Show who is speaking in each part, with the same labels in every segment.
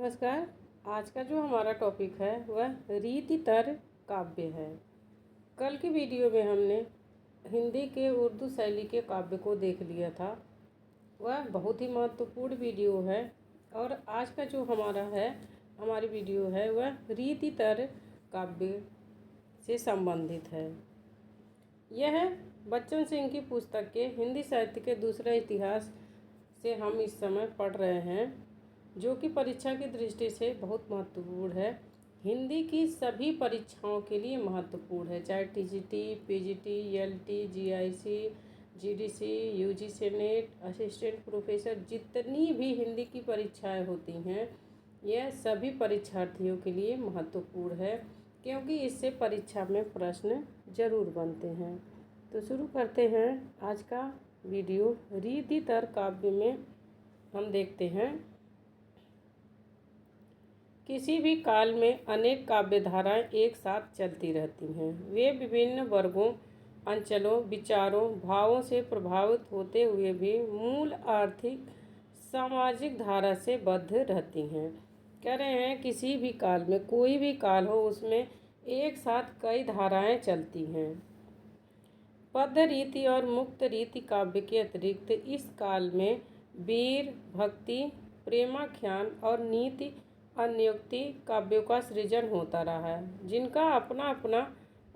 Speaker 1: नमस्कार। आज का जो हमारा टॉपिक है वह रीतितर काव्य है। कल की वीडियो में हमने हिंदी के उर्दू शैली के काव्य को देख लिया था। वह बहुत ही महत्वपूर्ण वीडियो है और आज का जो हमारी वीडियो है वह रीतितर काव्य से संबंधित है। यह बच्चन सिंह की पुस्तक के हिंदी साहित्य के दूसरे इतिहास से हम इस समय पढ़ रहे हैं, जो कि परीक्षा की दृष्टि से बहुत महत्वपूर्ण है। हिंदी की सभी परीक्षाओं के लिए महत्वपूर्ण है, चाहे TGT, PGT, LT, GIC, GDC, UGC net, assistant professor, जितनी भी हिंदी की परीक्षाएं होती हैं यह सभी परीक्षार्थियों के लिए महत्वपूर्ण है, क्योंकि इससे परीक्षा में प्रश्न जरूर बनते हैं। तो शुरू करते हैं आज का वीडियो। रीतितर काव्य में हम देखते हैं, किसी भी काल में अनेक काव्य धाराएं एक साथ चलती रहती हैं। वे विभिन्न वर्गों, अंचलों, विचारों, भावों से प्रभावित होते हुए भी मूल आर्थिक सामाजिक धारा से बद्ध रहती हैं। कह रहे हैं किसी भी काल में, कोई भी काल हो, उसमें एक साथ कई धाराएं चलती हैं। पद्य रीति और मुक्त रीति काव्य के अतिरिक्त इस काल में वीर, भक्ति, प्रेमाख्यान और नीति अन्योक्ति काव्यों का सृजन होता रहा है, जिनका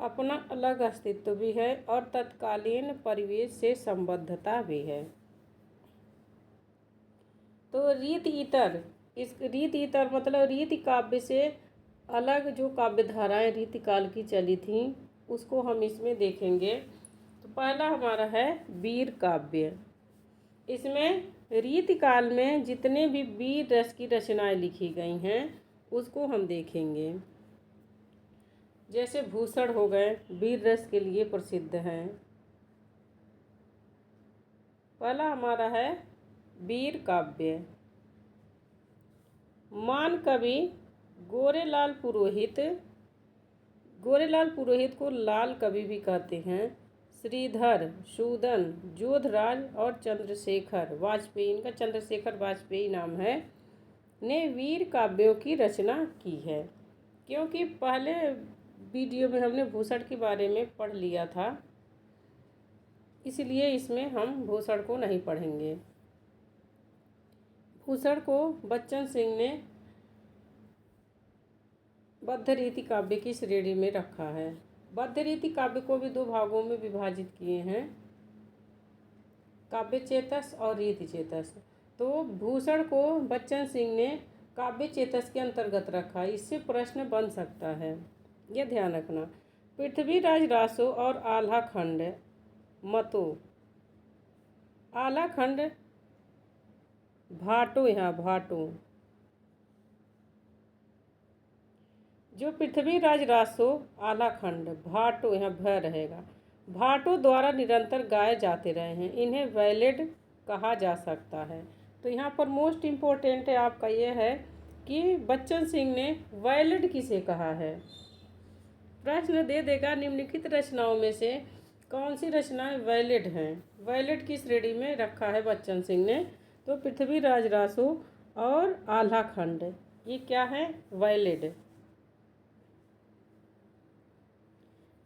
Speaker 1: अपना अलग अस्तित्व भी है और तत्कालीन परिवेश से संबद्धता भी है। तो रीति-इतर मतलब रीति काव्य से अलग जो काव्य धाराएं रीति काल की चली थीं उसको हम इसमें देखेंगे। तो पहला हमारा है वीर काव्य। इसमें रीतिकाल में जितने भी वीर रस की रचनाएं लिखी गई हैं उसको हम देखेंगे। जैसे भूषण हो गए, वीर रस के लिए प्रसिद्ध हैं। पहला हमारा है वीर काव्य। मान कवि गोरेलाल पुरोहित को लाल कवि भी कहते हैं। श्रीधर, सूदन, जोधराज और चंद्रशेखर वाजपेयी, इनका चंद्रशेखर वाजपेयी नाम है, ने वीर काव्यों की रचना की है। क्योंकि पहले वीडियो में हमने भूषण के बारे में पढ़ लिया था, इसलिए इसमें हम भूषण को नहीं पढ़ेंगे। भूषण को बच्चन सिंह ने बद्ध रीति काव्य की श्रेणी में रखा है। बद्ध रीति काव्य को भी दो भागों में विभाजित किए हैं, काव्य चेतस और रीति चेतस। तो भूषण को बच्चन सिंह ने काव्य चेतस के अंतर्गत रखा। इससे प्रश्न बन सकता है, यह ध्यान रखना। पृथ्वीराज रासो और आल्हा खंड मतो, आल्हा खंड भाटो, यहाँ भाटो, जो पृथ्वीराज रासो आल्हा खंड भाटो, यहाँ भ रहेगा, भाटो द्वारा निरंतर गाए जाते रहे हैं, इन्हें वैलिड कहा जा सकता है। तो यहाँ पर मोस्ट इम्पोर्टेंट है आपका यह है कि बच्चन सिंह ने वैलिड किसे कहा है। प्रश्न दे देगा निम्नलिखित रचनाओं में से कौन सी रचनाएं वैलिड हैं। वैलिड की श्रेणी में रखा है बच्चन सिंह ने। तो पृथ्वीराज रासो और आल्हा खंड, ये क्या है, वैलिड।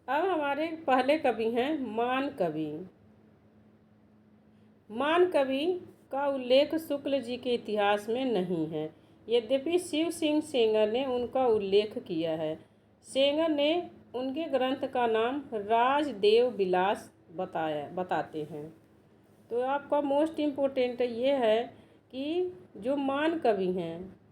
Speaker 1: अब हमारे पहले कवि हैं मान कवि। मान कवि का उल्लेख शुक्ल जी के इतिहास में नहीं है, यद्यपि शिव सिंह सेंगर ने उनका उल्लेख किया है। सेंगर ने उनके ग्रंथ का नाम राजदेव विलास बताते हैं। तो आपका मोस्ट इम्पोर्टेंट ये है कि जो मान कवि हैं,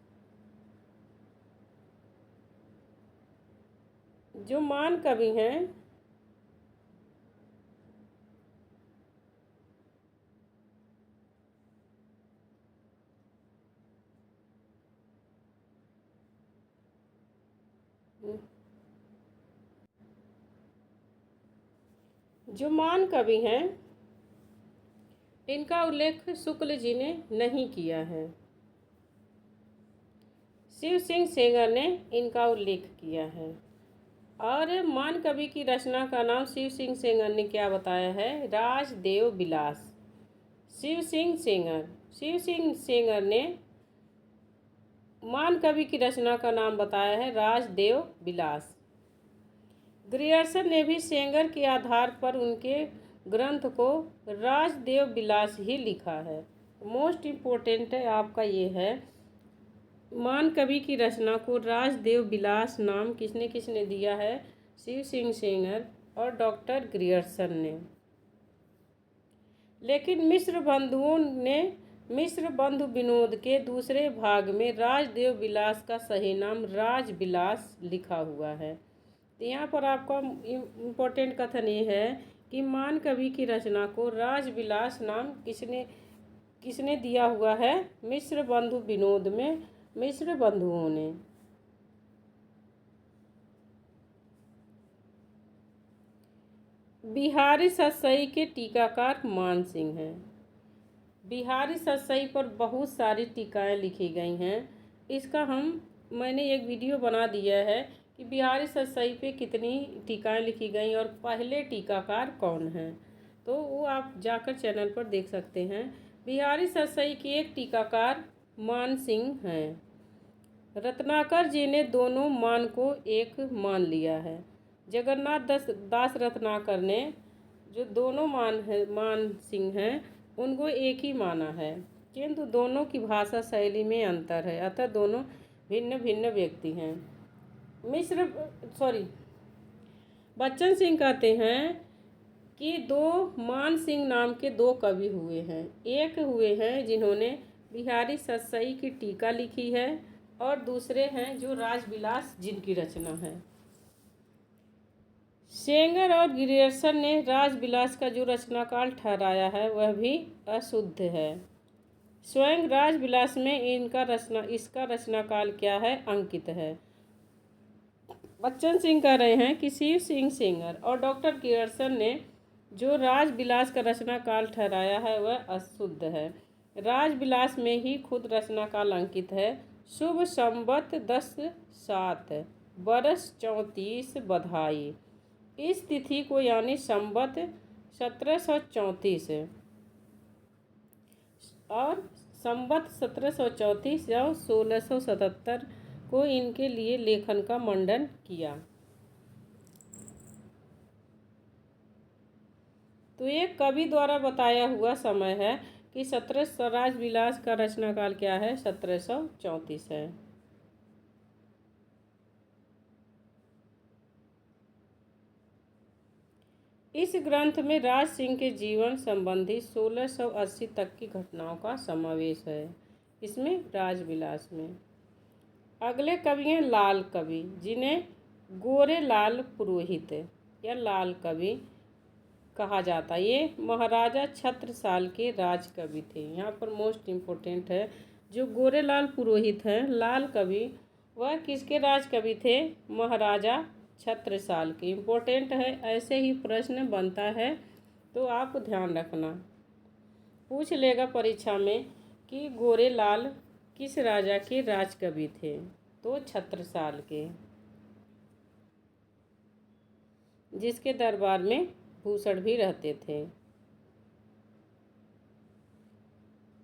Speaker 1: इनका उल्लेख शुक्ल जी ने नहीं किया है। शिव सिंह सेंगर ने इनका उल्लेख किया है। और मान कवि की रचना का नाम शिव सिंह सेंगर ने क्या बताया है, राजदेव विलास। शिव सिंह सेंगर ने महान कवि की रचना का नाम बताया है राजदेव बिलास। ग्रियर्सन ने भी सेंगर के आधार पर उनके ग्रंथ को राजदेव बिलास ही लिखा है। मोस्ट इम्पोर्टेंट है आपका ये है, महान कवि की रचना को राजदेव बिलास नाम किसने किसने दिया है? शिव सिंह सेंगर और डॉक्टर ग्रियर्सन ने। लेकिन मिश्र बंधु विनोद के दूसरे भाग में राजदेव बिलास का सही नाम राजबिलास लिखा हुआ है। तो यहाँ पर आपका इम्पोर्टेंट कथन ये है कि महान कवि की रचना को राजबिलास नाम किसने दिया हुआ है? मिश्र बंधु विनोद में मिश्र बंधुओं ने। बिहारी सतसई के टीकाकार मान सिंह हैं। बिहारी सतसई पर बहुत सारी टीकाएं लिखी गई हैं। इसका मैंने एक वीडियो बना दिया है कि बिहारी सतसई पे कितनी टीकाएं लिखी गई और पहले टीकाकार कौन हैं, तो वो आप जाकर चैनल पर देख सकते हैं। बिहारी सतसई के एक टीकाकार मान सिंह हैं। रत्नाकर जी ने दोनों मान को एक मान लिया है। जगन्नाथ दास रत्नाकर ने जो दोनों मान सिंह हैं उनको एक ही माना है, किंतु दोनों की भाषा शैली में अंतर है, अतः दोनों भिन्न भिन्न व्यक्ति हैं। बच्चन सिंह कहते हैं कि दो मान सिंह नाम के दो कवि हुए हैं। एक हुए हैं जिन्होंने बिहारी सतसई की टीका लिखी है और दूसरे हैं जो राजबिलास जिनकी रचना है। सेंगर और ग्रियर्सन ने राजबिलास का जो रचनाकाल ठहराया है वह भी अशुद्ध है। स्वयं राजबिलास में इसका रचनाकाल क्या है? अंकित है। बच्चन सिंह कह रहे हैं कि शिव सिंह सेंगर और डॉक्टर ग्रियर्सन ने जो राजबिलास का रचनाकाल ठहराया है वह अशुद्ध है। राजबिलास में ही खुद रचनाकाल अंकित है। शुभ संवत 10/7 बरस 34 बधाई। इस तिथि को यानी संवत 1734 और संवत 1734 या 1677 को इनके लिए लेखन का मंडन किया। तो ये कवि द्वारा बताया हुआ समय है कि राजबिलास का रचनाकाल क्या है? 1734 है। इस ग्रंथ में राज सिंह के जीवन संबंधी 1680 तक की घटनाओं का समावेश है, इसमें राजबिलास में। अगले कवि हैं लाल कवि, जिन्हें गोरे लाल पुरोहित या लाल कवि कहा जाता है। ये महाराजा छत्रसाल के राज कवि थे। यहाँ पर मोस्ट इम्पोर्टेंट है, जो गोरे लाल पुरोहित हैं लाल कवि, वह किसके राज कवि थे? महाराजा छत्रसाल के। इम्पोर्टेंट है, ऐसे ही प्रश्न बनता है तो आप ध्यान रखना। पूछ लेगा परीक्षा में कि गोरे लाल किस राजा के राज कवि थे, तो छत्रसाल के, जिसके दरबार में भूषण भी रहते थे।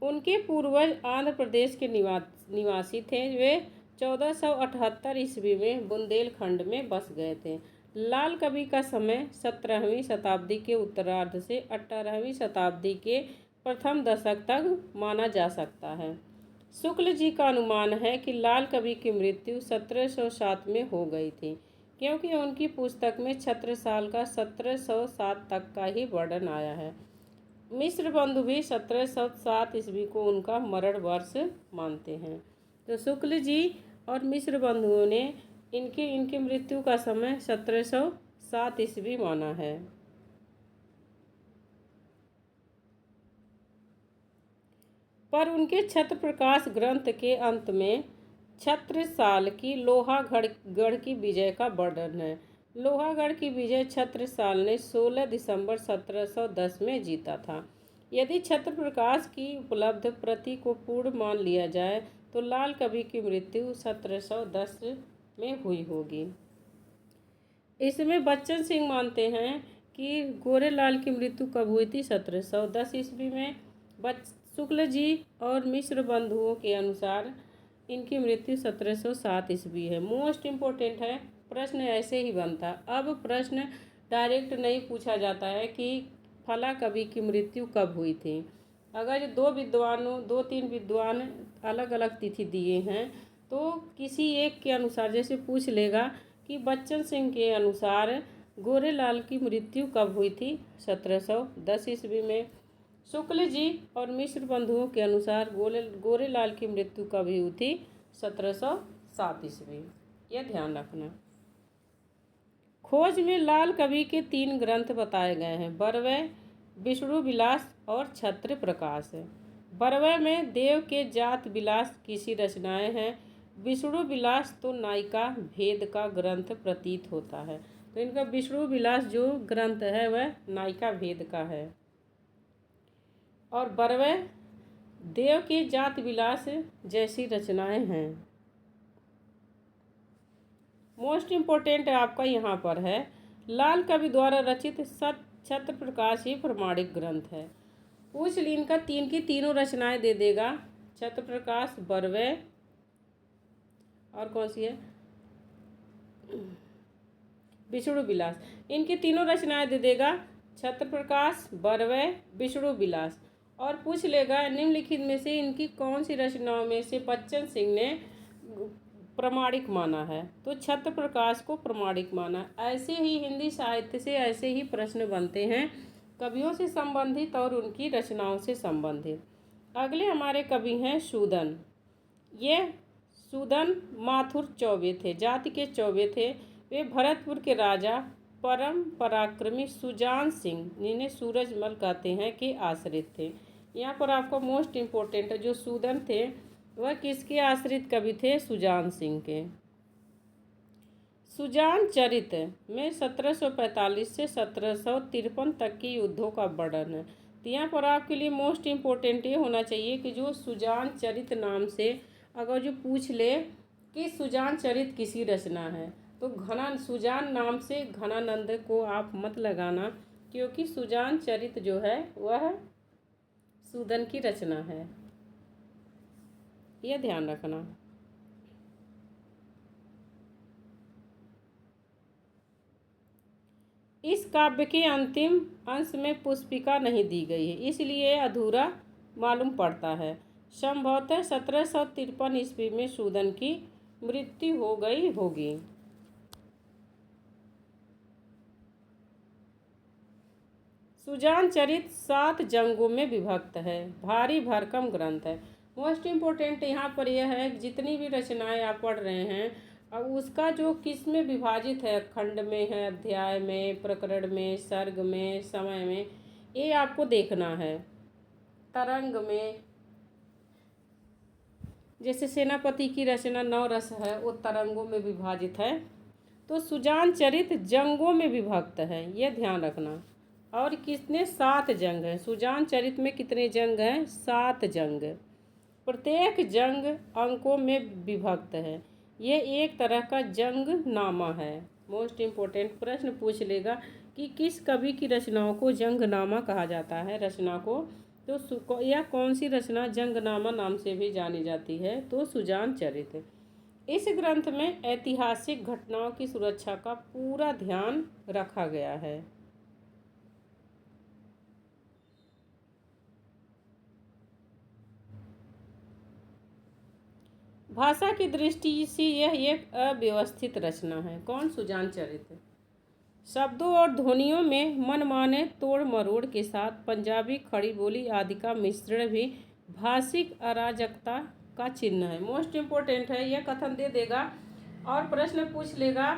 Speaker 1: उनके पूर्वज आंध्र प्रदेश के निवासी थे। वे 1478 ईस्वी में बुंदेलखंड में बस गए थे। लाल कवि का समय 17वीं शताब्दी के उत्तरार्ध से 18वीं शताब्दी के प्रथम दशक तक माना जा सकता है। शुक्ल जी का अनुमान है कि लाल कवि की मृत्यु 1707 में हो गई थी, क्योंकि उनकी पुस्तक में छत्रसाल का 1707 तक का ही वर्णन आया है। मिश्र बंधु भी 1707 ईस्वी को उनका मरण वर्ष मानते हैं। तो शुक्ल जी और मिश्र बंधुओं ने इनकी मृत्यु का समय 1707 ईस्वी माना है। पर उनके छत्र प्रकाश ग्रंथ के अंत में छत्रसाल की लोहागढ़ की विजय का वर्णन है। लोहागढ़ की विजय छत्रसाल ने 16 दिसंबर 1710 में जीता था। यदि छत्र प्रकाश की उपलब्ध प्रति को पूर्ण मान लिया जाए तो लाल कवि की मृत्यु 1710 में हुई होगी। इसमें बच्चन सिंह मानते हैं कि गोरे लाल की मृत्यु कब हुई थी? 1710 ईस्वी में। शुक्ल जी और मिश्र बंधुओं के अनुसार इनकी मृत्यु 1707 ईस्वी है। मोस्ट इम्पोर्टेंट है, प्रश्न ऐसे ही बनता। अब प्रश्न डायरेक्ट नहीं पूछा जाता है कि फला कवि की मृत्यु कब हुई थी। अगर दो तीन विद्वान अलग अलग तिथि दिए हैं तो किसी एक के अनुसार जैसे पूछ लेगा कि बच्चन सिंह के अनुसार गोरेलाल की मृत्यु कब हुई थी, 1710 ईस्वी में। शुक्ल जी और मिश्र बंधुओं के अनुसार गोरेलाल की मृत्यु कब हुई थी, 1707 ईस्वी। यह ध्यान रखना। खोज में लाल कवि के 3 ग्रंथ बताए गए हैं, बरवै, विष्णु विलास और छत्र प्रकाश। बरवै में देव के जात विलास की रचनाएं हैं। विष्णु विलास तो नायिका भेद का ग्रंथ प्रतीत होता है, तो इनका विष्णु विलास जो ग्रंथ है वह नायिका भेद का है। और बरवै देव के जात विलास जैसी रचनाएं हैं। मोस्ट इम्पोर्टेंट आपका यहाँ पर है, लाल कवि द्वारा रचित छत्र प्रकाश ही प्रमाणिक ग्रंथ है। पूछ ली इनका तीनों रचनाएं दे देगा, छत्र प्रकाश, बरवै और कौन सी है, विष्णु विलास। इनकी तीनों रचनाएं दे देगा, छत्र प्रकाश, बरवै, विष्णु विलास। और पूछ लेगा निम्नलिखित में से इनकी कौन सी रचनाओं में से बच्चन सिंह ने प्रमाणिक माना है, तो छत्र प्रकाश को प्रमाणिक माना। ऐसे ही हिंदी साहित्य से ऐसे ही प्रश्न बनते हैं, कवियों से संबंधित और उनकी रचनाओं से संबंधित। अगले हमारे कवि हैं सूदन। ये सूदन माथुर चौबे थे, जाति के चौबे थे। वे भरतपुर के राजा परम पराक्रमी सुजान सिंह, जिन्हें सूरजमल कहते हैं, के आश्रित थे। यहाँ पर आपको मोस्ट इम्पोर्टेंट है, जो सूदन थे वह किसके आश्रित कवि थे, सुजान सिंह के। सुजान चरित में 1745 से 1753 तक की युद्धों का वर्णन है। तो यहाँ पर आपके लिए मोस्ट इम्पोर्टेंट ये होना चाहिए कि जो सुजान चरित नाम से अगर जो पूछ ले कि सुजान चरित किसी रचना है, तो सुजान नाम से घनानंद को आप मत लगाना, क्योंकि सुजान चरित जो है वह सूदन की रचना है, यह ध्यान रखना। इस काव्य के अंतिम अंश में पुष्पिका नहीं दी गई है, इसलिए अधूरा मालूम पड़ता है। संभवतः 1753 ईस्वी में सूदन की मृत्यु हो गई होगी। सुजान चरित 7 जंगों में विभक्त है, भारी भरकम ग्रंथ है। मोस्ट इम्पोर्टेंट यहाँ पर यह है, जितनी भी रचनाएं आप पढ़ रहे हैं अब उसका जो किस में विभाजित है, खंड में है, अध्याय में, प्रकरण में, सर्ग में, समय में, ये आपको देखना है। तरंग में जैसे सेनापति की रचना 9 रस है, वो तरंगों में विभाजित है। तो सुजान चरित जंगों में विभक्त है, यह ध्यान रखना। और कितने 7 जंग हैं सुजान चरित में, कितने जंग हैं, 7 जंग। प्रत्येक जंग अंकों में विभक्त है, ये एक तरह का जंग नामा है। मोस्ट इम्पोर्टेंट प्रश्न पूछ लेगा कि किस कवि की रचनाओं को जंगनामा कहा जाता है, रचना को, तो यह कौन सी रचना जंगनामा नाम से भी जानी जाती है, तो सुजान चरित। इस ग्रंथ में ऐतिहासिक घटनाओं की सुरक्षा का पूरा ध्यान रखा गया है। भाषा की दृष्टि से यह एक अव्यवस्थित रचना है। कौन, सुजान चरित। शब्दों और ध्वनियों में मनमाने तोड़ मरोड़ के साथ पंजाबी खड़ी बोली आदि का मिश्रण भी भाषिक अराजकता का चिन्ह है। मोस्ट इम्पोर्टेंट है, यह कथन दे देगा और प्रश्न पूछ लेगा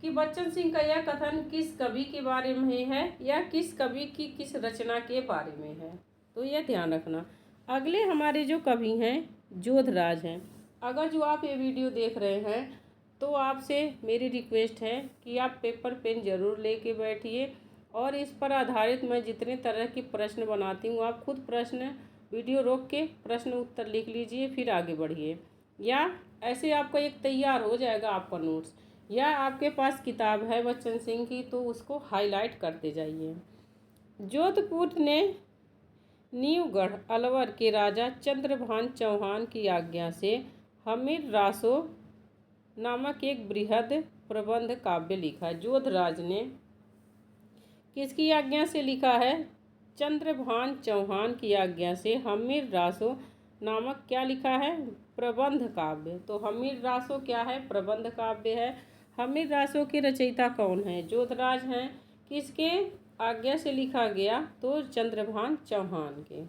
Speaker 1: कि बच्चन सिंह का यह कथन किस कवि के बारे में है या किस कवि की किस रचना के बारे में है, तो यह ध्यान रखना। अगले हमारे जो कवि हैं जोधराज हैं। अगर जो आप ये वीडियो देख रहे हैं तो आपसे मेरी रिक्वेस्ट है कि आप पेपर पेन ज़रूर लेके बैठिए और इस पर आधारित मैं जितने तरह के प्रश्न बनाती हूँ आप खुद प्रश्न वीडियो रोक के प्रश्न उत्तर लिख लीजिए, फिर आगे बढ़िए। या ऐसे आपका एक तैयार हो जाएगा आपका नोट्स, या आपके पास किताब है बच्चन सिंह की तो उसको हाईलाइट करते जाइए। जोधपुर ने नीवगढ़ अलवर के राजा चंद्रभान चौहान की आज्ञा से हमीर रासो नामक एक बृहद प्रबंध काव्य लिखा। जोधराज ने किसकी आज्ञा से लिखा है? चंद्रभान चौहान की आज्ञा से हमीर रासो नामक क्या लिखा है? प्रबंध काव्य। तो हमीर रासो क्या है? प्रबंध काव्य है। हमीर रासो के रचयिता कौन है? जोधराज हैं। किसके आज्ञा से लिखा गया? तो चंद्रभान चौहान के।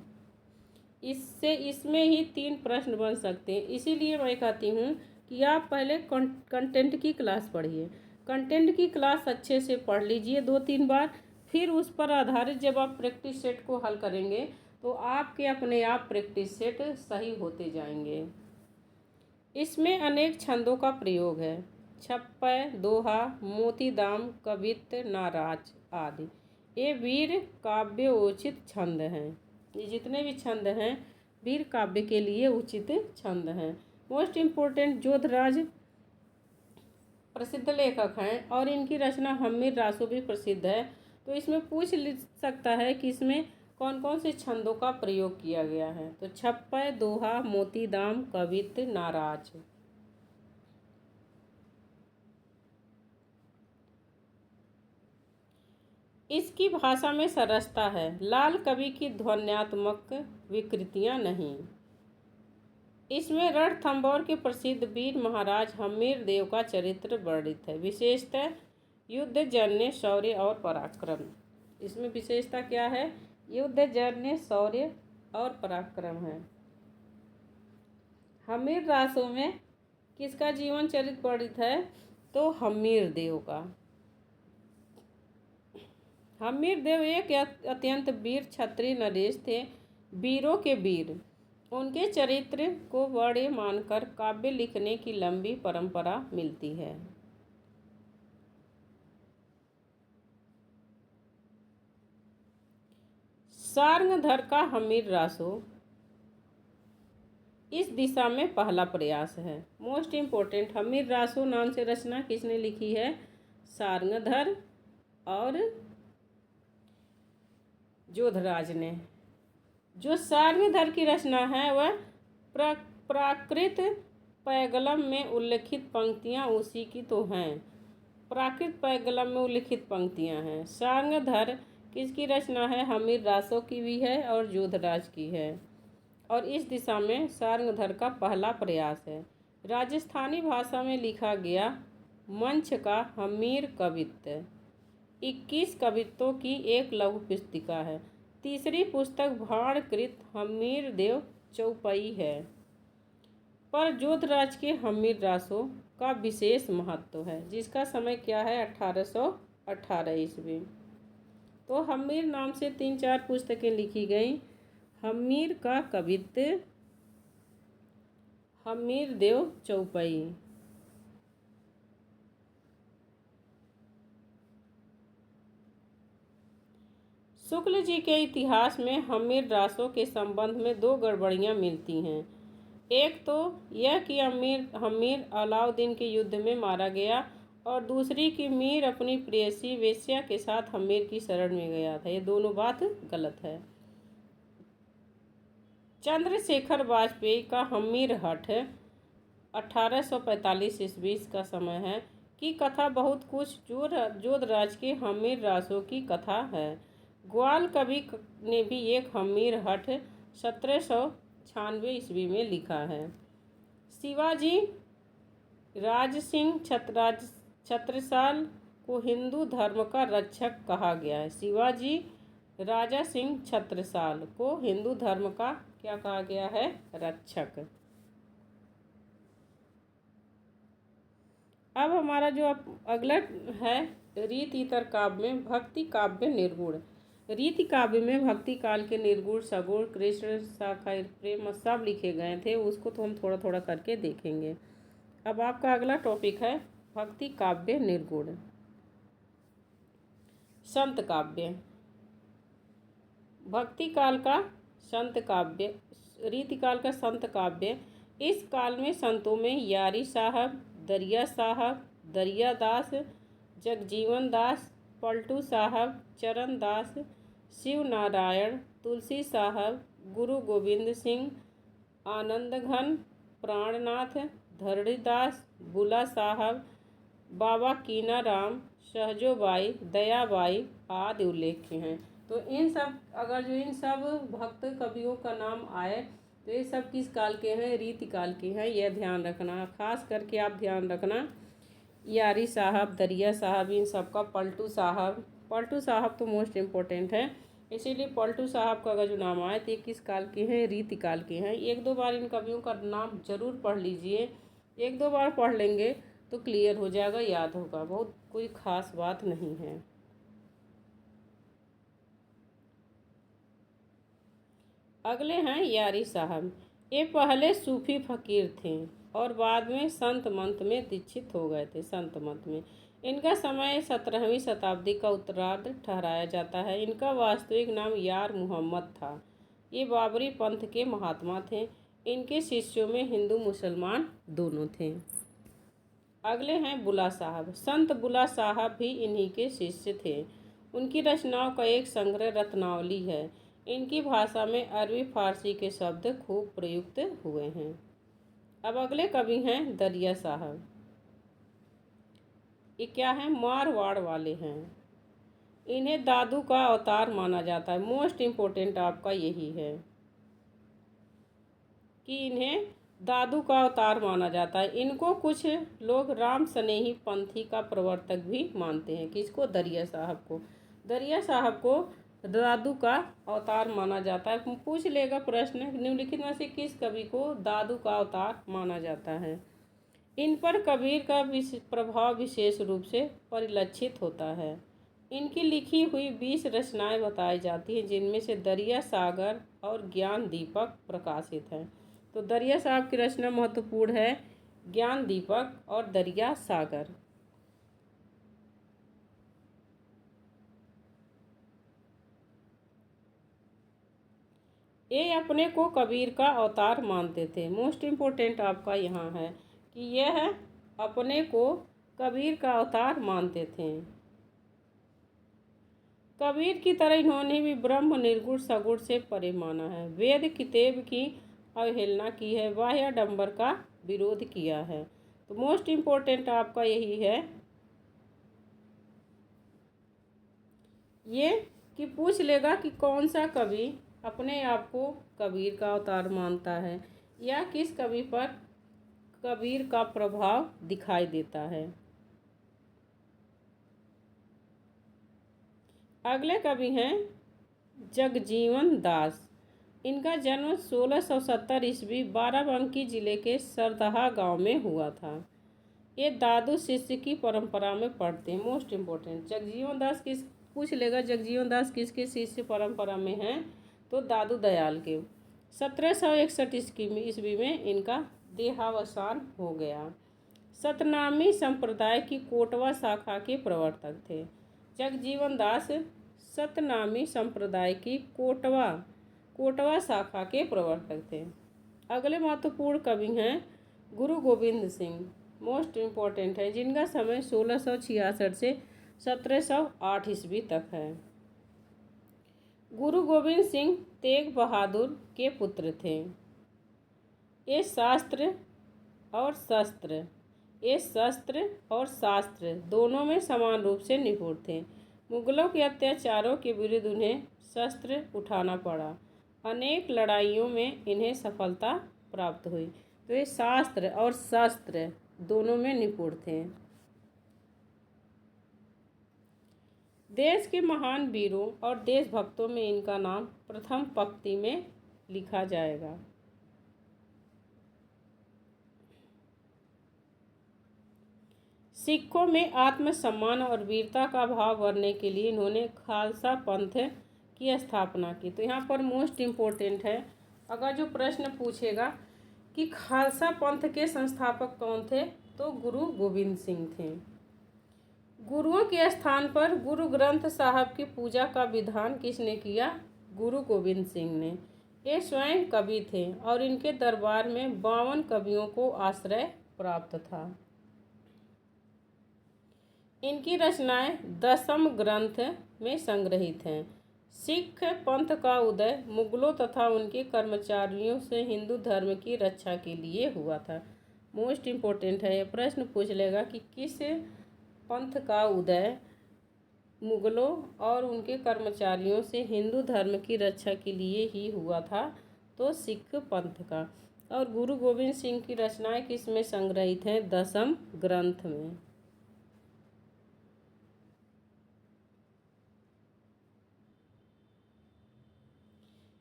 Speaker 1: इसमें ही 3 प्रश्न बन सकते हैं, इसीलिए मैं कहती हूँ कि आप पहले कंटेंट की क्लास पढ़िए। कंटेंट की क्लास अच्छे से पढ़ लीजिए 2-3 बार, फिर उस पर आधारित जब आप प्रैक्टिस सेट को हल करेंगे तो आपके अपने आप प्रैक्टिस सेट सही होते जाएंगे। इसमें अनेक छंदों का प्रयोग है। छप्पय, दोहा, मोतीदाम, कवित्त, नाराज आदि ये वीर काव्योचित छंद हैं। ये जितने भी छंद हैं वीर काव्य के लिए उचित छंद हैं। मोस्ट इम्पोर्टेंट, जोधराज प्रसिद्ध लेखक हैं और इनकी रचना हमीर रासो भी प्रसिद्ध है। तो इसमें पूछ सकता है कि इसमें कौन कौन से छंदों का प्रयोग किया गया है? तो छप्पय, दोहा, मोतीदाम, कवित्त, नाराज। इसकी भाषा में सरसता है। लाल कवि की ध्वन्यात्मक विकृतियां नहीं। इसमें रणथंभौर के प्रसिद्ध वीर महाराज हमीर देव का चरित्र वर्णित है। विशेषतः युद्धजन्य शौर्य और पराक्रम। इसमें विशेषता क्या है? युद्धजन्य शौर्य और पराक्रम है। हमीर रासो में किसका जीवन चरित्र वर्णित है? तो हमीर देव का। हमीर देव एक अत्यंत वीर क्षत्रिय नरेश थे, वीरों के वीर। उनके चरित्र को बड़े मानकर काव्य लिखने की लंबी परंपरा मिलती है। सारंगधर का हमीर रासो इस दिशा में पहला प्रयास है। मोस्ट इम्पोर्टेंट, हमीर रासो नाम से रचना किसने लिखी है? सारंगधर और जोधराज ने। जो सारंगधर की रचना है वह प्राकृत पैगलम में उल्लिखित पंक्तियां उसी की तो हैं। प्राकृत पैगलम में उल्लिखित पंक्तियां हैं। सारंगधर किसकी रचना है? हमीर रासो की भी है और जोधराज की है। और इस दिशा में सारंगधर का पहला प्रयास है। राजस्थानी भाषा में लिखा गया मंच का हमीर कवित्त 21 कवित्तों की एक लघु पुस्तिका है। तीसरी पुस्तक भाणकृत हमीर देव चौपाई है। पर जोधराज के हमीर रासो का विशेष महत्व है, जिसका समय क्या है? 1818 ईस्वी। तो हमीर नाम से 3-4 पुस्तकें लिखी गई। हमीर का कवित्त, हमीर देव चौपाई। शुक्ल जी के इतिहास में हमीर रासो के संबंध में 2 गड़बड़ियाँ मिलती हैं। एक तो यह कि हमीर अलाउद्दीन के युद्ध में मारा गया और दूसरी कि मीर अपनी प्रेयसी वेश्या के साथ हमीर की शरण में गया था। ये दोनों बात गलत है। चंद्रशेखर वाजपेयी का हमीर हठ 1845 ईस्वी का समय है की कथा बहुत कुछ जोधराज के हमीर रासो की कथा है। ग्वाल कवि ने भी एक हमीर हठ 1796 ईस्वी में लिखा है। शिवाजी राजसिंह छत्रसाल को हिंदू धर्म का रक्षक कहा गया है। शिवाजी राजा सिंह छत्रसाल को हिंदू धर्म का क्या कहा गया है? रक्षक। अब हमारा जो अगला है रीत इतर काव्य में भक्ति काव्य निर्गुण। रीति काव्य में भक्ति काल के निर्गुण, सगुण, कृष्ण, शाखा, प्रेम सब लिखे गए थे। उसको तो हम थोड़ा थोड़ा करके देखेंगे। अब आपका अगला टॉपिक है भक्ति काव्य निर्गुण। संत काव्य। भक्ति काल का संत काव्य, रीति काल का संत काव्य। इस काल में संतों में यारी साहब, दरिया साहब, दरिया दास, जगजीवन दास, पलटू साहब, चरण दास, शिव नारायण, तुलसी साहब, गुरु गोविंद सिंह, आनंद घन, प्राणनाथ, धरणीदास, बुला साहब, बाबा कीनाराम, सहजोबाई, दयाबाई आदि उल्लेख्य हैं। तो इन सब जो इन सब भक्त कवियों का नाम आए तो ये सब किस काल के हैं? रीति काल के हैं। यह ध्यान रखना, खास करके आप ध्यान रखना। यारी साहब, दरिया साहब, इन सब का पलटू साहब तो मोस्ट इम्पोर्टेंट है, इसीलिए पलटू साहब का अगर जो नाम आए तो ये किस काल के हैं? रीति काल के हैं। एक दो बार इन कवियों का नाम जरूर पढ़ लीजिए, एक दो बार पढ़ लेंगे तो क्लियर हो जाएगा, याद होगा, बहुत कोई खास बात नहीं है। अगले हैं यारी साहब। ये पहले सूफी फकीर थे और बाद में संत मंत में दीक्षित हो गए थे, संत मंत में। इनका समय 17वीं शताब्दी का उत्तरार्ध ठहराया जाता है। इनका वास्तविक नाम यार मोहम्मद था। ये बाबरी पंथ के महात्मा थे। इनके शिष्यों में हिंदू मुसलमान दोनों थे। अगले हैं बुला साहब। संत बुला साहब भी इन्हीं के शिष्य थे। उनकी रचनाओं का एक संग्रह रत्नावली है। इनकी भाषा में अरबी फारसी के शब्द खूब प्रयुक्त हुए हैं। अब अगले कवि हैं दरिया साहब। ये क्या है? मारवाड़ वाले हैं। इन्हें दादू का अवतार माना जाता है। मोस्ट इम्पोर्टेंट आपका यही है कि इन्हें दादू का अवतार माना जाता है। इनको कुछ लोग राम स्नेही पंथी का प्रवर्तक भी मानते हैं। किसको? दरिया साहब को। दरिया साहब को दादू का अवतार माना जाता है। पूछ लेगा प्रश्न, निम्नलिखित में से किस कवि को दादू का अवतार माना जाता है? इन पर कबीर का प्रभाव विशेष रूप से परिलक्षित होता है। इनकी लिखी हुई 20 रचनाएं बताई जाती हैं, जिनमें से दरिया सागर और ज्ञान दीपक प्रकाशित हैं। तो दरिया साहब की रचना महत्वपूर्ण है, ज्ञान दीपक और दरिया सागर। ये अपने को कबीर का अवतार मानते थे। मोस्ट इम्पोर्टेंट आपका यहाँ है कि यह अपने को कबीर का अवतार मानते थे। कबीर की तरह इन्होंने भी ब्रह्म निर्गुण सगुण से परे माना है। वेद किताब की अवहेलना की है, बाह्य आडंबर का विरोध किया है। तो मोस्ट इम्पोर्टेंट आपका यही है ये कि पूछ लेगा कि कौन सा कवि अपने आप को कबीर का अवतार मानता है या किस कवि पर कबीर का प्रभाव दिखाई देता है। अगले कवि हैं जगजीवन दास। इनका जन्म 1670 ईस्वी बाराबंकी जिले के सरदहा गांव में हुआ था। ये दादू शिष्य की परंपरा में पढ़ते हैं। मोस्ट इम्पोर्टेंट, जगजीवन दास किस पूछ लेगा, जगजीवन दास किसके शिष्य परंपरा में हैं? तो दादू दयाल के। 1761 ईस्वी में इनका देहावसान हो गया। सतनामी संप्रदाय की कोटवा शाखा के प्रवर्तक थे। जगजीवन दास सतनामी संप्रदाय की कोटवा शाखा के प्रवर्तक थे। अगले महत्वपूर्ण कवि हैं गुरु गोविंद सिंह। मोस्ट इम्पोर्टेंट है, जिनका समय 1666 से 1708 ईस्वी तक है। गुरु गोविंद सिंह तेग बहादुर के पुत्र थे। ये शस्त्र और शास्त्र दोनों में समान रूप से निपुण थे। मुगलों के अत्याचारों के विरुद्ध उन्हें शस्त्र उठाना पड़ा। अनेक लड़ाइयों में इन्हें सफलता प्राप्त हुई। तो ये शास्त्र और शस्त्र दोनों में निपुण थे। देश के महान वीरों और देशभक्तों में इनका नाम प्रथम पंक्ति में लिखा जाएगा। सिखों में आत्मसम्मान और वीरता का भाव भरने के लिए इन्होंने खालसा पंथ की स्थापना की। तो यहाँ पर मोस्ट इम्पोर्टेंट है, अगर जो प्रश्न पूछेगा कि खालसा पंथ के संस्थापक कौन थे, तो गुरु गोविंद सिंह थे। गुरुओं के स्थान पर गुरु ग्रंथ साहब की पूजा का विधान किसने किया? गुरु गोविंद सिंह ने। ये स्वयं कवि थे और इनके दरबार में 52 कवियों को आश्रय प्राप्त था। इनकी रचनाएं दशम ग्रंथ में संग्रहित हैं। सिख पंथ का उदय मुगलों तथा उनके कर्मचारियों से हिंदू धर्म की रक्षा के लिए हुआ था। मोस्ट इम्पोर्टेंट है, ये प्रश्न पूछ लेगा कि किस पंथ का उदय मुगलों और उनके कर्मचारियों से हिंदू धर्म की रक्षा के लिए ही हुआ था, तो सिख पंथ का। और गुरु गोविंद सिंह की रचनाएं किस में संग्रहित हैं? दशम ग्रंथ में।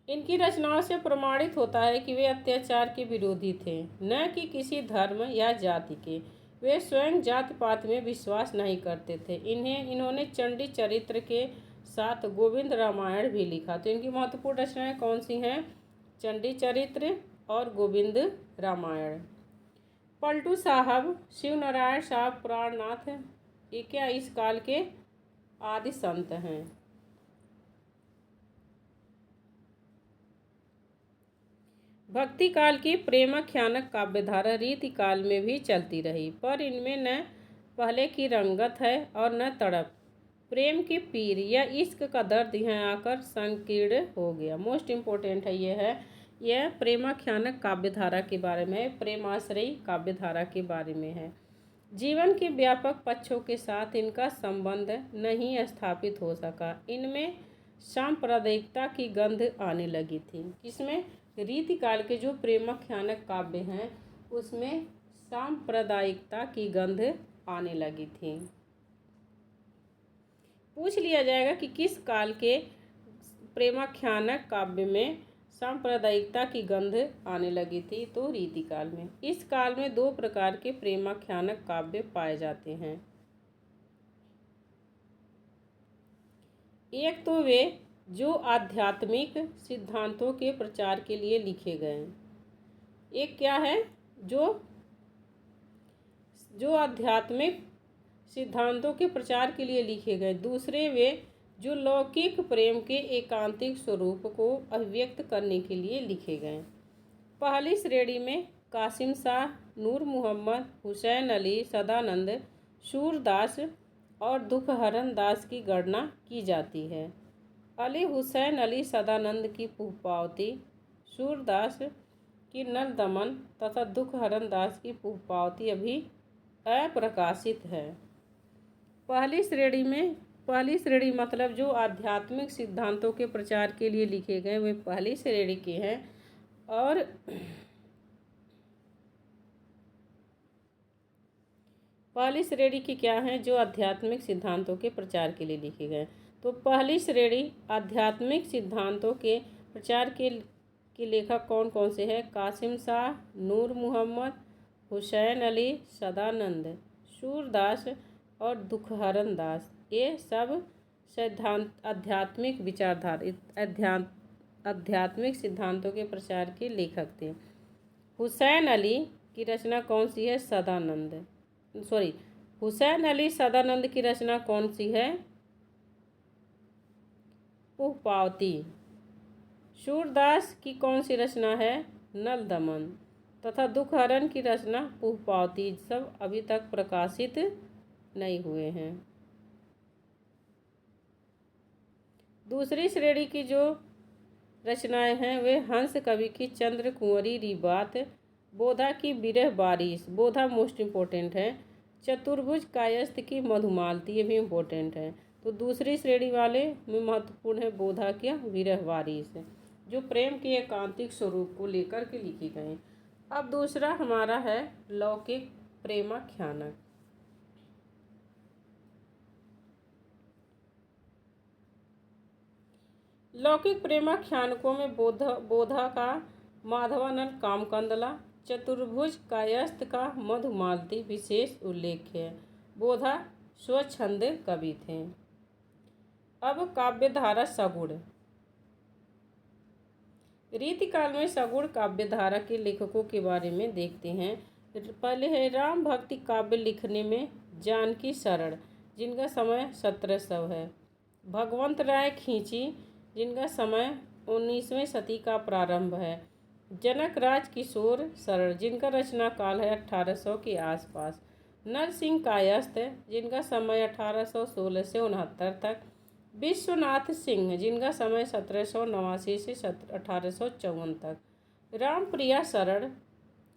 Speaker 1: इनकी रचनाओं से प्रमाणित होता है कि वे अत्याचार के विरोधी थे, न कि किसी धर्म या जाति के। वे स्वयं जात पात में विश्वास नहीं करते थे। इन्होंने चंडी चरित्र के साथ गोविंद रामायण भी लिखा। तो इनकी महत्वपूर्ण रचनाएं कौन सी हैं? चंडी चरित्र और गोविंद रामायण। पलटू साहब, शिवनारायण साहब प्राणनाथ, ये क्या इस काल के आदि संत हैं। भक्ति काल की प्रेमाख्यानक काव्यधारा रीति काल में भी चलती रही, पर इनमें न पहले की रंगत है और न तड़प। प्रेम की पीर या इश्क का दर्द यहाँ आकर संकीर्ण हो गया। मोस्ट इम्पोर्टेंट है यह प्रेमाख्यानक काव्यधारा के बारे में है, प्रेमाश्रयी काव्यधारा के बारे में है। जीवन के व्यापक पक्षों के साथ इनका संबंध नहीं स्थापित हो सका। इनमें सांप्रदायिकता की गंध आने लगी थी। किसमें? रीतिकाल के जो प्रेमाख्यानक काव्य हैं उसमें सांप्रदायिकता की गंध आने लगी थी। पूछ लिया जाएगा कि किस काल के प्रेमाख्यानक काव्य में सांप्रदायिकता की गंध आने लगी थी, तो रीतिकाल में। इस काल में दो प्रकार के प्रेमाख्यानक काव्य पाए जाते हैं। एक तो वे जो आध्यात्मिक सिद्धांतों के प्रचार के लिए लिखे गए। एक क्या है? जो आध्यात्मिक सिद्धांतों के प्रचार के लिए लिखे गए। दूसरे वे जो लौकिक प्रेम के एकांतिक स्वरूप को अभिव्यक्त करने के लिए लिखे गए। पहली श्रेणी में कासिम शाह, नूर मोहम्मद, हुसैन अली सदानंद, सूरदास और दुखहरण दास की गणना की जाती है। अली हुसैन अली सदानंद की पुष्पावती, सूरदास की नल दमन तथा दुखहरण दास की पुष्पावती अभी अप्रकाशित है। पहली श्रेणी मतलब जो आध्यात्मिक सिद्धांतों के प्रचार के लिए लिखे गए वे पहली श्रेणी के हैं। और पहली श्रेणी की क्या हैं? जो आध्यात्मिक सिद्धांतों के प्रचार के लिए लिखे गए। तो पहली श्रेणी आध्यात्मिक सिद्धांतों के प्रचार के लेखक कौन कौन से हैं? कासिम शाह, नूर मोहम्मद, हुसैन अली सदानंद, सूरदास और दुखहरण दास। ये सब सिद्धांत आध्यात्मिक विचारधारा आध्यात्मिक सिद्धांतों के प्रचार के लेखक थे। हुसैन अली की रचना कौन सी है? हुसैन अली सदानंद की रचना कौन सी है? पुष्पावती। सूरदास की कौन सी रचना है? नल दमन। तथा दुखहरण की रचना पुष्पावती। सब अभी तक प्रकाशित नहीं हुए हैं। दूसरी श्रेणी की जो रचनाएं हैं वे हंस कवि की चंद्र कुंवरी रिबात, बोधा की विरह बारिश, बोधा मोस्ट इम्पोर्टेंट है, चतुर्भुज कायस्थ की मधुमालती, ये भी इम्पोर्टेंट है। तो दूसरी श्रेणी वाले में महत्वपूर्ण है बोधा की विरह बारिश, जो प्रेम के एकांतिक स्वरूप को लेकर के लिखी गई। अब दूसरा हमारा है लौकिक प्रेमाख्यानक। लौकिक प्रेमाख्यानकों में बोधा का माधवानंद कामकंदला, चतुर्भुज कायस्थ का मधुमालती विशेष उल्लेख्य है। बोधा स्वच्छंद कवि थे। अब काव्यधारा सगुण। रीतिकाल में सगुण काव्यधारा के लेखकों के बारे में देखते हैं। पहले है राम भक्ति काव्य लिखने में जानकी शरण, जिनका समय 1700 है। भगवंत राय खींची, जिनका समय 19वीं शती का प्रारंभ है। जनक राज किशोर शरण, जिनका रचना काल है 1800 के आसपास। नरसिंह कायस्थ, जिनका समय 1816 से 69 तक। विश्वनाथ सिंह, जिनका समय 1789 से 1854 तक। रामप्रिया शरण,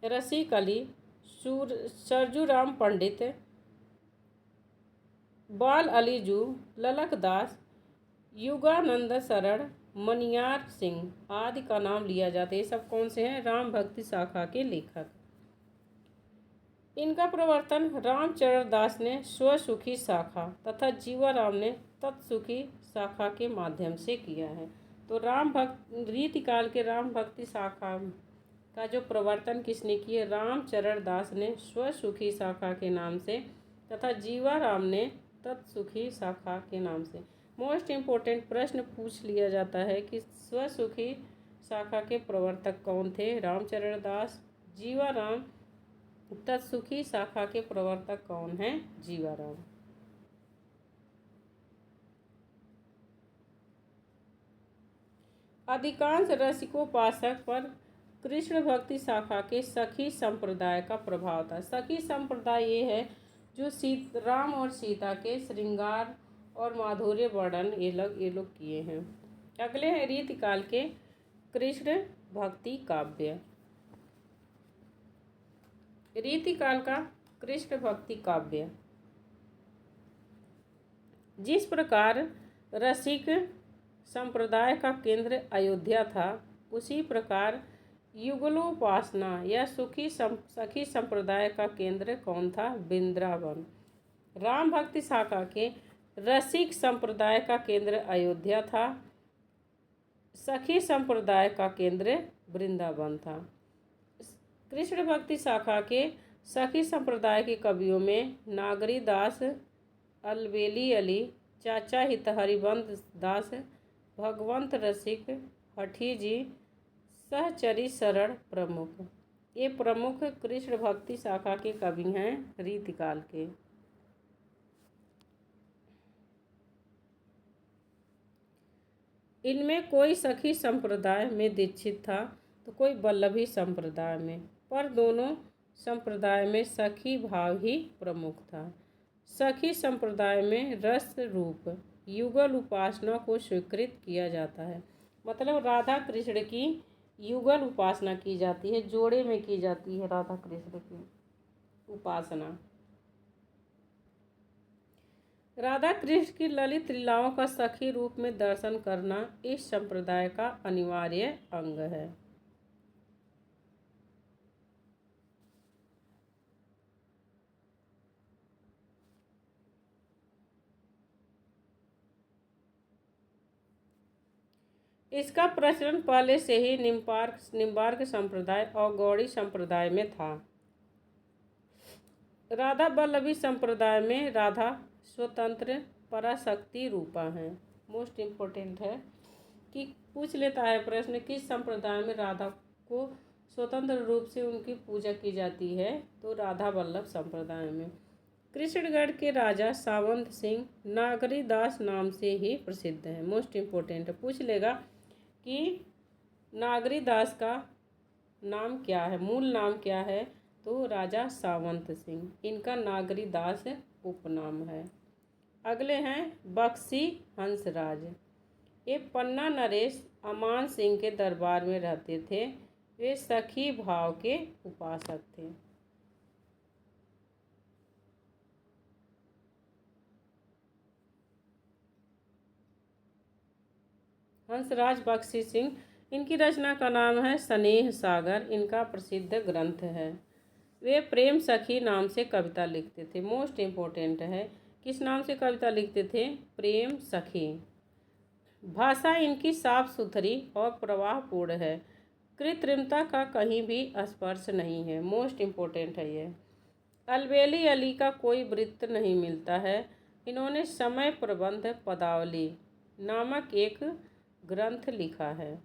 Speaker 1: रसिक अली, सरजूराम पंडित, बाल अली जू, ललक दास, युगानंद शरण, मनियार सिंह आदि का नाम लिया जाता है। ये सब कौन से हैं? राम भक्ति शाखा के लेखक। इनका प्रवर्तन रामचरण दास ने स्वसुखी शाखा तथा जीवाराम ने तत्सुखी शाखा के माध्यम से किया है। तो रीतिकाल के राम भक्ति शाखा का जो प्रवर्तन किसने किया? रामचरण दास ने स्वसुखी शाखा के नाम से तथा जीवाराम ने तत्सुखी शाखा के नाम से। मोस्ट इम्पोर्टेंट प्रश्न पूछ लिया जाता है कि स्वसुखी शाखा के प्रवर्तक कौन थे? रामचरण दास। जीवाराम। तत्सुखी शाखा के प्रवर्तक कौन हैं? जीवाराम। अधिकांश रसिकोपासक पर कृष्ण भक्ति शाखा के सखी संप्रदाय का प्रभाव था। सखी संप्रदाय ये है जो राम और सीता के श्रृंगार और माधुर्य वर्णन ये लोग किए हैं। अगले हैं रीतिकाल के कृष्ण भक्ति काव्य। रीतिकाल का कृष्ण भक्ति काव्य। जिस प्रकार रसिक संप्रदाय का केंद्र अयोध्या था, उसी प्रकार युगलोपासना या सखी संप्रदाय का केंद्र कौन था? वृंदावन। राम भक्ति शाखा के रसिक संप्रदाय का केंद्र अयोध्या था, सखी संप्रदाय का केंद्र वृंदावन था। कृष्ण भक्ति शाखा के सखी संप्रदाय के कवियों में नागरी दास, अलबेली अली, चाचा हित हरिबंद दास, भगवंत रसिक, हठी जी, सहचरी शरण प्रमुख। ये प्रमुख कृष्ण भक्ति शाखा के कवि हैं रीतिकाल के। इनमें कोई सखी संप्रदाय में दीक्षित था तो कोई वल्लभी संप्रदाय में, पर दोनों संप्रदाय में सखी भाव ही प्रमुख था। सखी संप्रदाय में रस रूप युगल उपासना को स्वीकृत किया जाता है। मतलब राधा कृष्ण की युगल उपासना की जाती है, जोड़े में की जाती है राधा कृष्ण की उपासना। राधा कृष्ण की ललित लीलाओं का सखी रूप में दर्शन करना इस संप्रदाय का अनिवार्य अंग है। इसका प्रचलन पहले से ही निम्बार्क संप्रदाय और गौड़ी संप्रदाय में था। राधा वल्लभी संप्रदाय में राधा स्वतंत्र पराशक्ति रूपा है। मोस्ट इम्पोर्टेंट है कि पूछ लेता है प्रश्न, किस संप्रदाय में राधा को स्वतंत्र रूप से उनकी पूजा की जाती है? तो राधा वल्लभ संप्रदाय में। कृष्णगढ़ के राजा सावंत सिंह नागरी दास नाम से ही प्रसिद्ध है। मोस्ट इम्पोर्टेंट पूछ लेगा कि नागरी दास का नाम क्या है, मूल नाम क्या है? तो राजा सावंत सिंह, इनका नागरी दास उपनाम है। अगले हैं बख्शी हंसराज। ये पन्ना नरेश अमान सिंह के दरबार में रहते थे। वे सखी भाव के उपासक थे। हंसराज बख्शी सिंह, इनकी रचना का नाम है स्नेह सागर, इनका प्रसिद्ध ग्रंथ है। वे प्रेम सखी नाम से कविता लिखते थे। मोस्ट इम्पोर्टेंट है, किस नाम से कविता लिखते थे? प्रेम सखी। भाषा इनकी साफ सुथरी और प्रवाहपूर्ण है, कृत्रिमता का कहीं भी स्पर्श नहीं है। मोस्ट इम्पोर्टेंट है ये। अलबेली अली का कोई वृत्त नहीं मिलता है। इन्होंने समय प्रबंध पदावली नामक एक ग्रंथ लिखा है।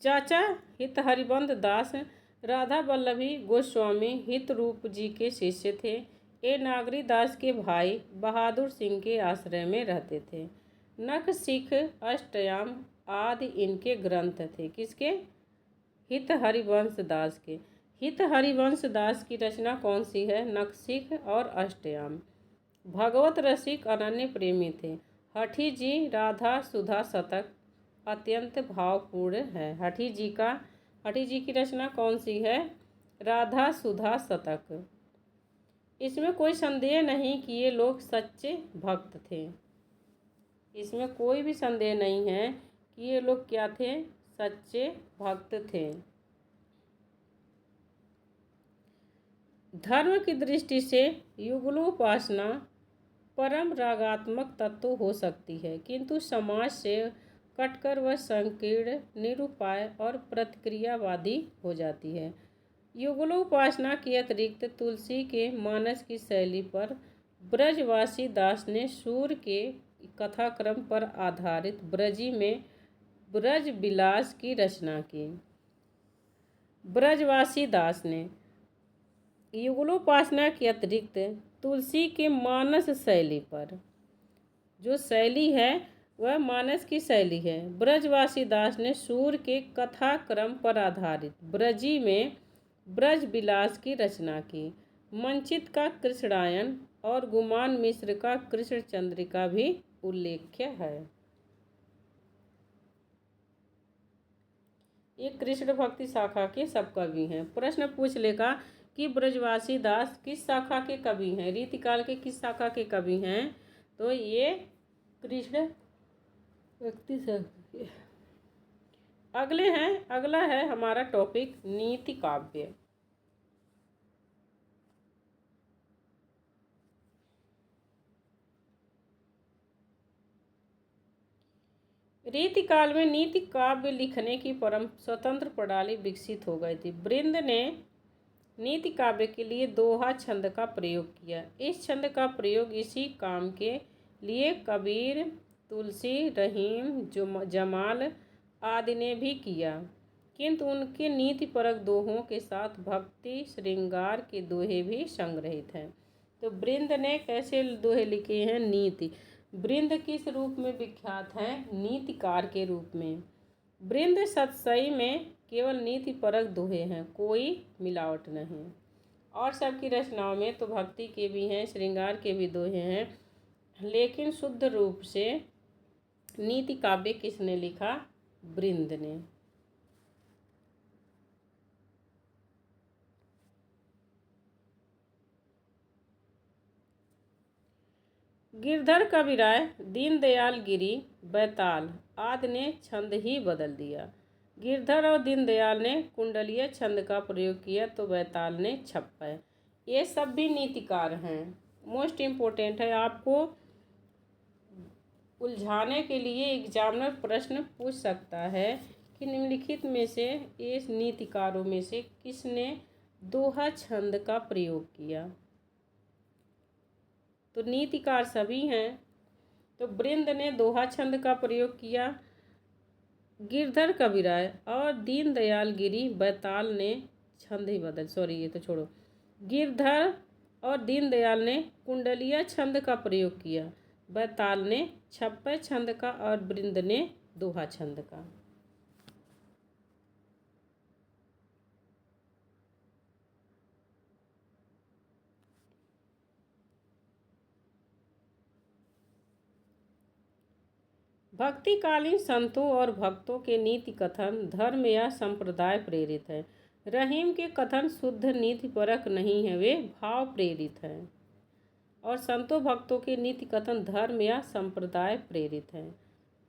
Speaker 1: चाचा हित हरिबंद दास राधा वल्लभी गोस्वामी हित रूप जी के शिष्य थे। ये नागरी दास के भाई बहादुर सिंह के आश्रय में रहते थे। नख सिख अष्टयाम आदि इनके ग्रंथ थे। किसके? हित हरिवंश दास के। हित हरिवंश दास की रचना कौन सी है? नखशिख और अष्टयाम। भगवत रसिक अनन्य प्रेमी थे। हठी जी राधा सुधा शतक अत्यंत भावपूर्ण है। हठी जी की रचना कौन सी है? राधा सुधा शतक। इसमें कोई संदेह नहीं कि ये लोग सच्चे भक्त थे। इसमें कोई भी संदेह नहीं है कि ये लोग क्या थे? सच्चे भक्त थे। धर्म की दृष्टि से युगलोपासना परम रागात्मक तत्व हो सकती है, किंतु समाज से कटकर वह संकीर्ण, निरुपाय और प्रतिक्रियावादी हो जाती है। युगलोपासना के अतिरिक्त तुलसी के मानस की शैली पर ब्रजवासी दास ने सूर के कथाक्रम पर आधारित ब्रजी में ब्रज विलास की रचना की। ब्रजवासी दास ने युगलोपासना के अतिरिक्त तुलसी के मानस शैली पर, जो शैली है वह मानस की शैली है, ब्रजवासी दास ने सूर के कथाक्रम पर आधारित ब्रजी में ब्रज विलास की रचना की। मंचित का कृष्णायन और गुमान मिश्र का कृष्ण चंद्रिका भी उल्लेख्य है। ये कृष्ण भक्ति शाखा के सब कवि हैं। प्रश्न पूछ लेगा कि ब्रजवासी दास किस शाखा के कवि हैं, रीतिकाल के किस शाखा के कवि हैं? तो ये कृष्ण भक्ति शाखा के। अगला है हमारा टॉपिक नीति काव्य। रीतिकाल में नीति काव्य लिखने की परम स्वतंत्र प्रणाली विकसित हो गई थी। वृंद ने नीति काव्य के लिए दोहा छंद का प्रयोग किया। इस छंद का प्रयोग इसी काम के लिए कबीर, तुलसी, रहीम, जमाल आदि ने भी किया, किंतु उनके नीतिपरक दोहों के साथ भक्ति श्रृंगार के दोहे भी संग्रहित हैं। तो वृंद ने कैसे दोहे लिखे हैं? नीति। वृंद किस रूप में विख्यात हैं? नीतिकार के रूप में। वृंद सतसई में केवल नीतिपरक दोहे हैं, कोई मिलावट नहीं। और सबकी रचनाओं में तो भक्ति के भी हैं, श्रृंगार के भी दोहे हैं, लेकिन शुद्ध रूप से नीति काव्य किसने लिखा? वृंद ने। गिरधर कविराय, दीनदयाल गिरी, बैताल आदि ने छंद ही बदल दिया। गिरधर और दीनदयाल ने कुंडलीय छंद का प्रयोग किया तो बैताल ने छप्पय। ये सब भी नीतिकार हैं। मोस्ट इम्पोर्टेंट है, आपको उलझाने के लिए एग्जामिनर प्रश्न पूछ सकता है कि निम्नलिखित में से इस नीतिकारों में से किसने दोहा छंद का प्रयोग किया? तो नीतिकार सभी हैं। तो वृंद ने दोहा छंद का प्रयोग किया, गिरधर कविराय और दीनदयाल गिरी बैताल ने छंद ही ये तो छोड़ो। गिरधर और दीनदयाल ने कुंडलीय छंद का प्रयोग किया, बैताल ने छप्पय छंद का और वृंद ने दोहा छंद का। भक्तिकालीन संतों और भक्तों के नीति कथन धर्म या संप्रदाय प्रेरित है। रहीम के कथन शुद्ध नीतिपरक नहीं है, वे भाव प्रेरित हैं। और संतों भक्तों के नीति कथन धर्म या संप्रदाय प्रेरित हैं।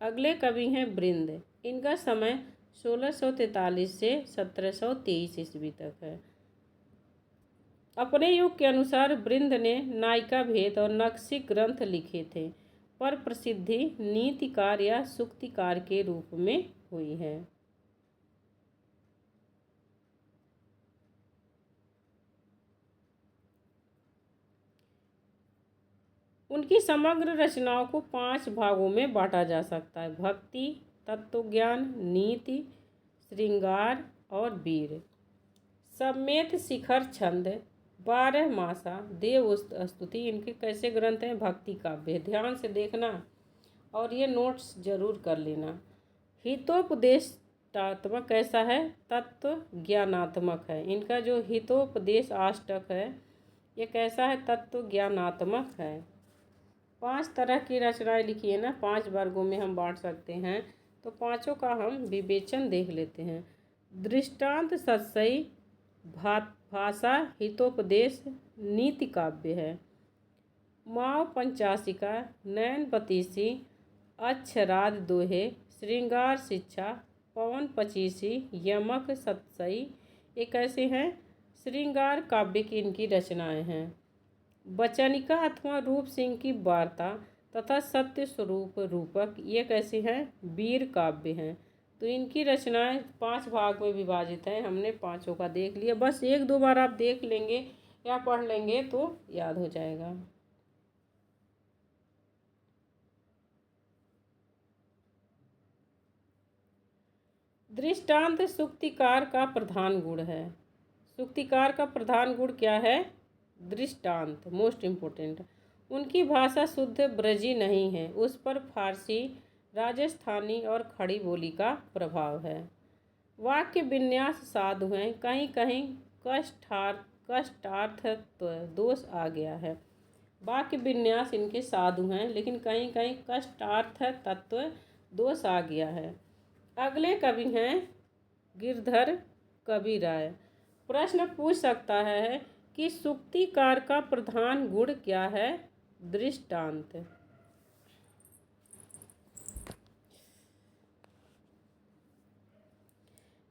Speaker 1: अगले कवि हैं वृंद। इनका समय 1643 से 1723 ईस्वी तक है। अपने युग के अनुसार वृंद ने नायिका भेद और नक्शी ग्रंथ लिखे थे, पर प्रसिद्धि नीतिकार या सूक्तिकार के रूप में हुई है। उनकी समग्र रचनाओं को 5 भागों में बांटा जा सकता है: भक्ति, तत्वज्ञान, नीति, श्रृंगार और वीर। समेत शिखर छंद, 12 मासा, देव स्तुति, इनके कैसे ग्रंथ हैं? भक्ति काव्य। ध्यान से देखना और ये नोट्स जरूर कर लेना। हितोपदेश दृष्टात्मक कैसा है? तत्व ज्ञानात्मक है। इनका जो हितोपदेश अष्टक है ये कैसा है? तत्व ज्ञानात्मक है। 5 तरह की रचनाएं लिखी है ना, 5 वर्गों में हम बांट सकते हैं, तो पांचों का हम विवेचन देख लेते हैं। दृष्टांत सत्सई भाषा हितोपदेश नीति काव्य है। माव पंचाशिका, नैन बतीसी, अक्षराद दोहे, श्रृंगार शिक्षा, पवन पचीसी, यमक सत्सई, ये कैसे हैं? श्रृंगार काव्य की इनकी रचनाएं हैं। वचनिका अथवा रूप सिंह की वार्ता तथा सत्य स्वरूप रूपक, ये कैसे हैं? वीर काव्य हैं। तो इनकी रचनाएं 5 भाग में विभाजित हैं। हमने पांचों का देख लिया, बस 1-2 बार आप देख लेंगे या पढ़ लेंगे तो याद हो जाएगा। दृष्टांत सूक्तिकार का प्रधान गुण है। सूक्तिकार का प्रधान गुण क्या है? दृष्टांत, मोस्ट इम्पोर्टेंट। उनकी भाषा शुद्ध ब्रजी नहीं है, उस पर फारसी, राजस्थानी और खड़ी बोली का प्रभाव है। वाक्य विन्यास साधु हैं, कहीं कहीं कष्टार्थ दोष आ गया है। वाक्य विन्यास इनके साधु हैं, लेकिन कहीं कहीं कष्टार्थ तत्व दोष आ गया है। अगले कवि हैं गिरधर कविराय। प्रश्न पूछ सकता है कि सूक्तिकार का प्रधान गुण क्या है? दृष्टांत।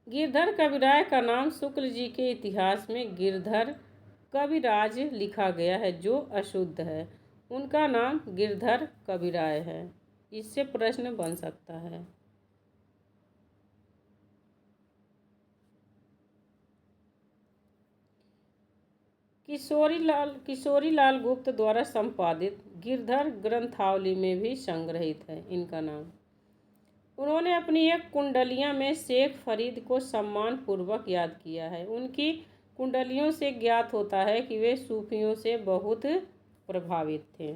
Speaker 1: गिरधर कविराय का नाम शुक्ल जी के इतिहास में गिरधर कविराज लिखा गया है, जो अशुद्ध है। उनका नाम गिरधर कविराय है। इससे प्रश्न बन सकता है। किशोरी लाल गुप्त द्वारा संपादित गिरधर ग्रंथावली में भी संग्रहित है इनका नाम। उन्होंने अपनी एक कुंडलियाँ में शेख फरीद को सम्मान पूर्वक याद किया है। उनकी कुंडलियों से ज्ञात होता है कि वे सूफियों से बहुत प्रभावित थे।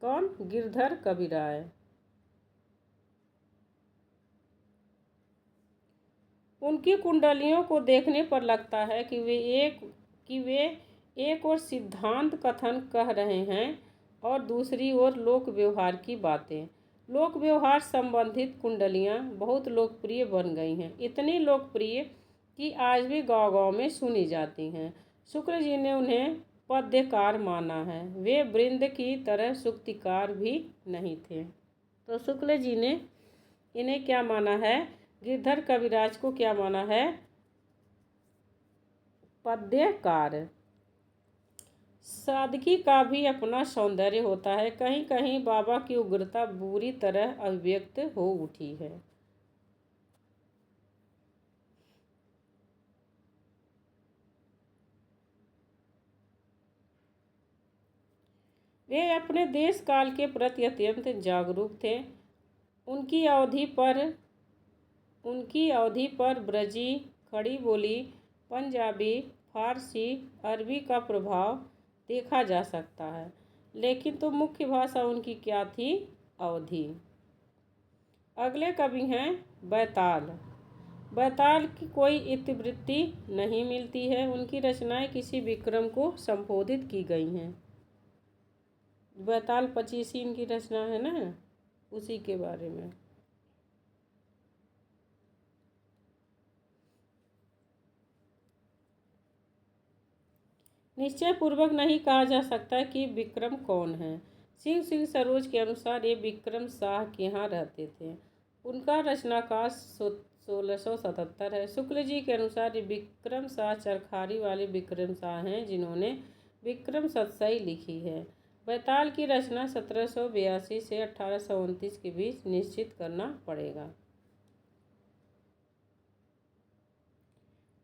Speaker 1: कौन? गिरधर कविराय। उनकी कुंडलियों को देखने पर लगता है कि वे एक और सिद्धांत कथन कह रहे हैं और दूसरी ओर लोक व्यवहार की बातें। लोक व्यवहार संबंधित कुंडलियाँ बहुत लोकप्रिय बन गई हैं, इतनी लोकप्रिय कि आज भी गांव-गांव में सुनी जाती हैं। शुक्ल जी ने उन्हें पद्यकार माना है। वे वृंद की तरह सूक्तिकार भी नहीं थे। तो शुक्ल जी ने इन्हें क्या माना है? गिरधर कविराज को क्या माना है? पद्यकार। सादगी का भी अपना सौंदर्य होता है। कहीं कहीं बाबा की उग्रता बुरी तरह अभिव्यक्त हो उठी है। वे अपने देश काल के प्रति अत्यंत जागरूक थे। उनकी अवधि पर ब्रजी, खड़ी बोली, पंजाबी, फारसी, अरबी का प्रभाव देखा जा सकता है, लेकिन तो मुख्य भाषा उनकी क्या थी? अवधी। अगले कवि हैं बैताल। बैताल की कोई इतिवृत्ति नहीं मिलती है। उनकी रचनाएं किसी विक्रम को संबोधित की गई हैं। बैताल पचीसी इनकी रचना है ना, उसी के बारे में। निश्चय पूर्वक नहीं कहा जा सकता कि विक्रम कौन है। सिंह सरोज के अनुसार ये विक्रम शाह के यहाँ रहते थे। उनका रचनाकाल 1677 है। शुक्ल जी के अनुसार ये विक्रम शाह चरखारी वाले विक्रम शाह हैं, जिन्होंने विक्रम सत्सई लिखी है। बैताल की रचना 1782 से 1829 के बीच निश्चित करना पड़ेगा।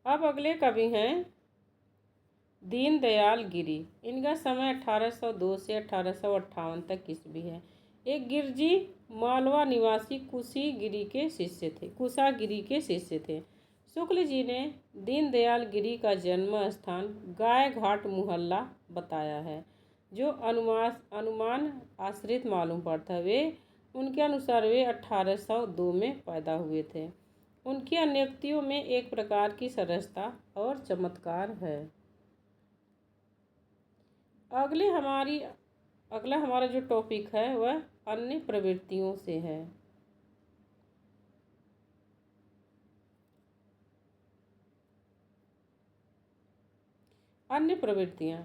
Speaker 1: अब अगले कवि हैं दीनदयाल गिरी। इनका समय 1802 से 1858 तक ईस्वी है। एक गिरजी मालवा निवासी कुशागिरी के शिष्य थे। शुक्ल जी ने दीनदयाल गिरी का जन्म स्थान गाय घाट मोहल्ला बताया है, जो अनुमान आश्रित मालूम पड़ता है। वे उनके अनुसार वे 1802 में पैदा हुए थे। उनकी अन्योक्तियों में एक प्रकार की सरसता और चमत्कार है। अगला हमारा जो टॉपिक है वह अन्य प्रवृत्तियों से है। अन्य प्रवृत्तियाँ।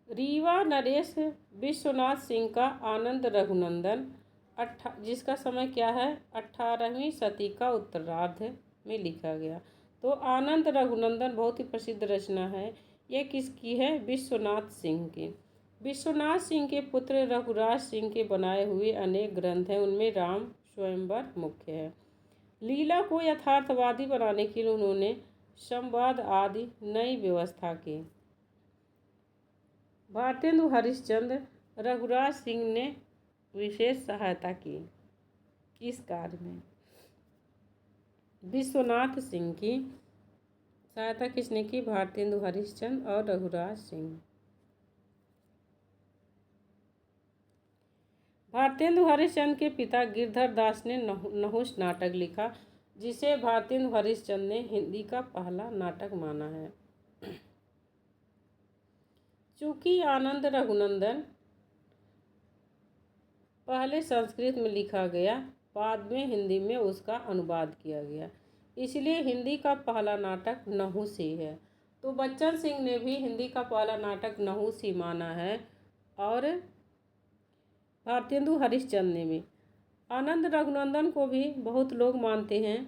Speaker 1: रीवा नरेश विश्वनाथ सिंह का आनंद रघुनंदन जिसका समय क्या है 18वीं शती का उत्तरार्ध में लिखा गया। तो आनंद रघुनंदन बहुत ही प्रसिद्ध रचना है। यह किसकी है? विश्वनाथ सिंह की। विश्वनाथ सिंह के पुत्र रघुराज सिंह के बनाए हुए अनेक ग्रंथ हैं, उनमें राम स्वयंवर मुख्य है। लीला को यथार्थवादी बनाने के लिए उन्होंने संवाद आदि नई व्यवस्था की। भारतेंदु हरिश्चंद्र रघुराज सिंह ने विशेष सहायता की इस कार्य में। विश्वनाथ सिंह की सहायता किसने की? भारतेंदु हरिश्चंद्र और रघुराज सिंह। भारतेंदु हरिश्चंद्र के पिता गिरधर दास ने नहुष नाटक लिखा, जिसे भारतेंदु हरिश्चंद्र ने हिंदी का पहला नाटक माना है। चूंकि आनंद रघुनंदन पहले संस्कृत में लिखा गया, बाद में हिंदी में उसका अनुवाद किया गया, इसलिए हिंदी का पहला नाटक नहुष ही है। तो बच्चन सिंह ने भी हिंदी का पहला नाटक नहुष ही माना है और भारतेंदु हरिश्चंद्र ने भी। आनंद रघुनंदन को भी बहुत लोग मानते हैं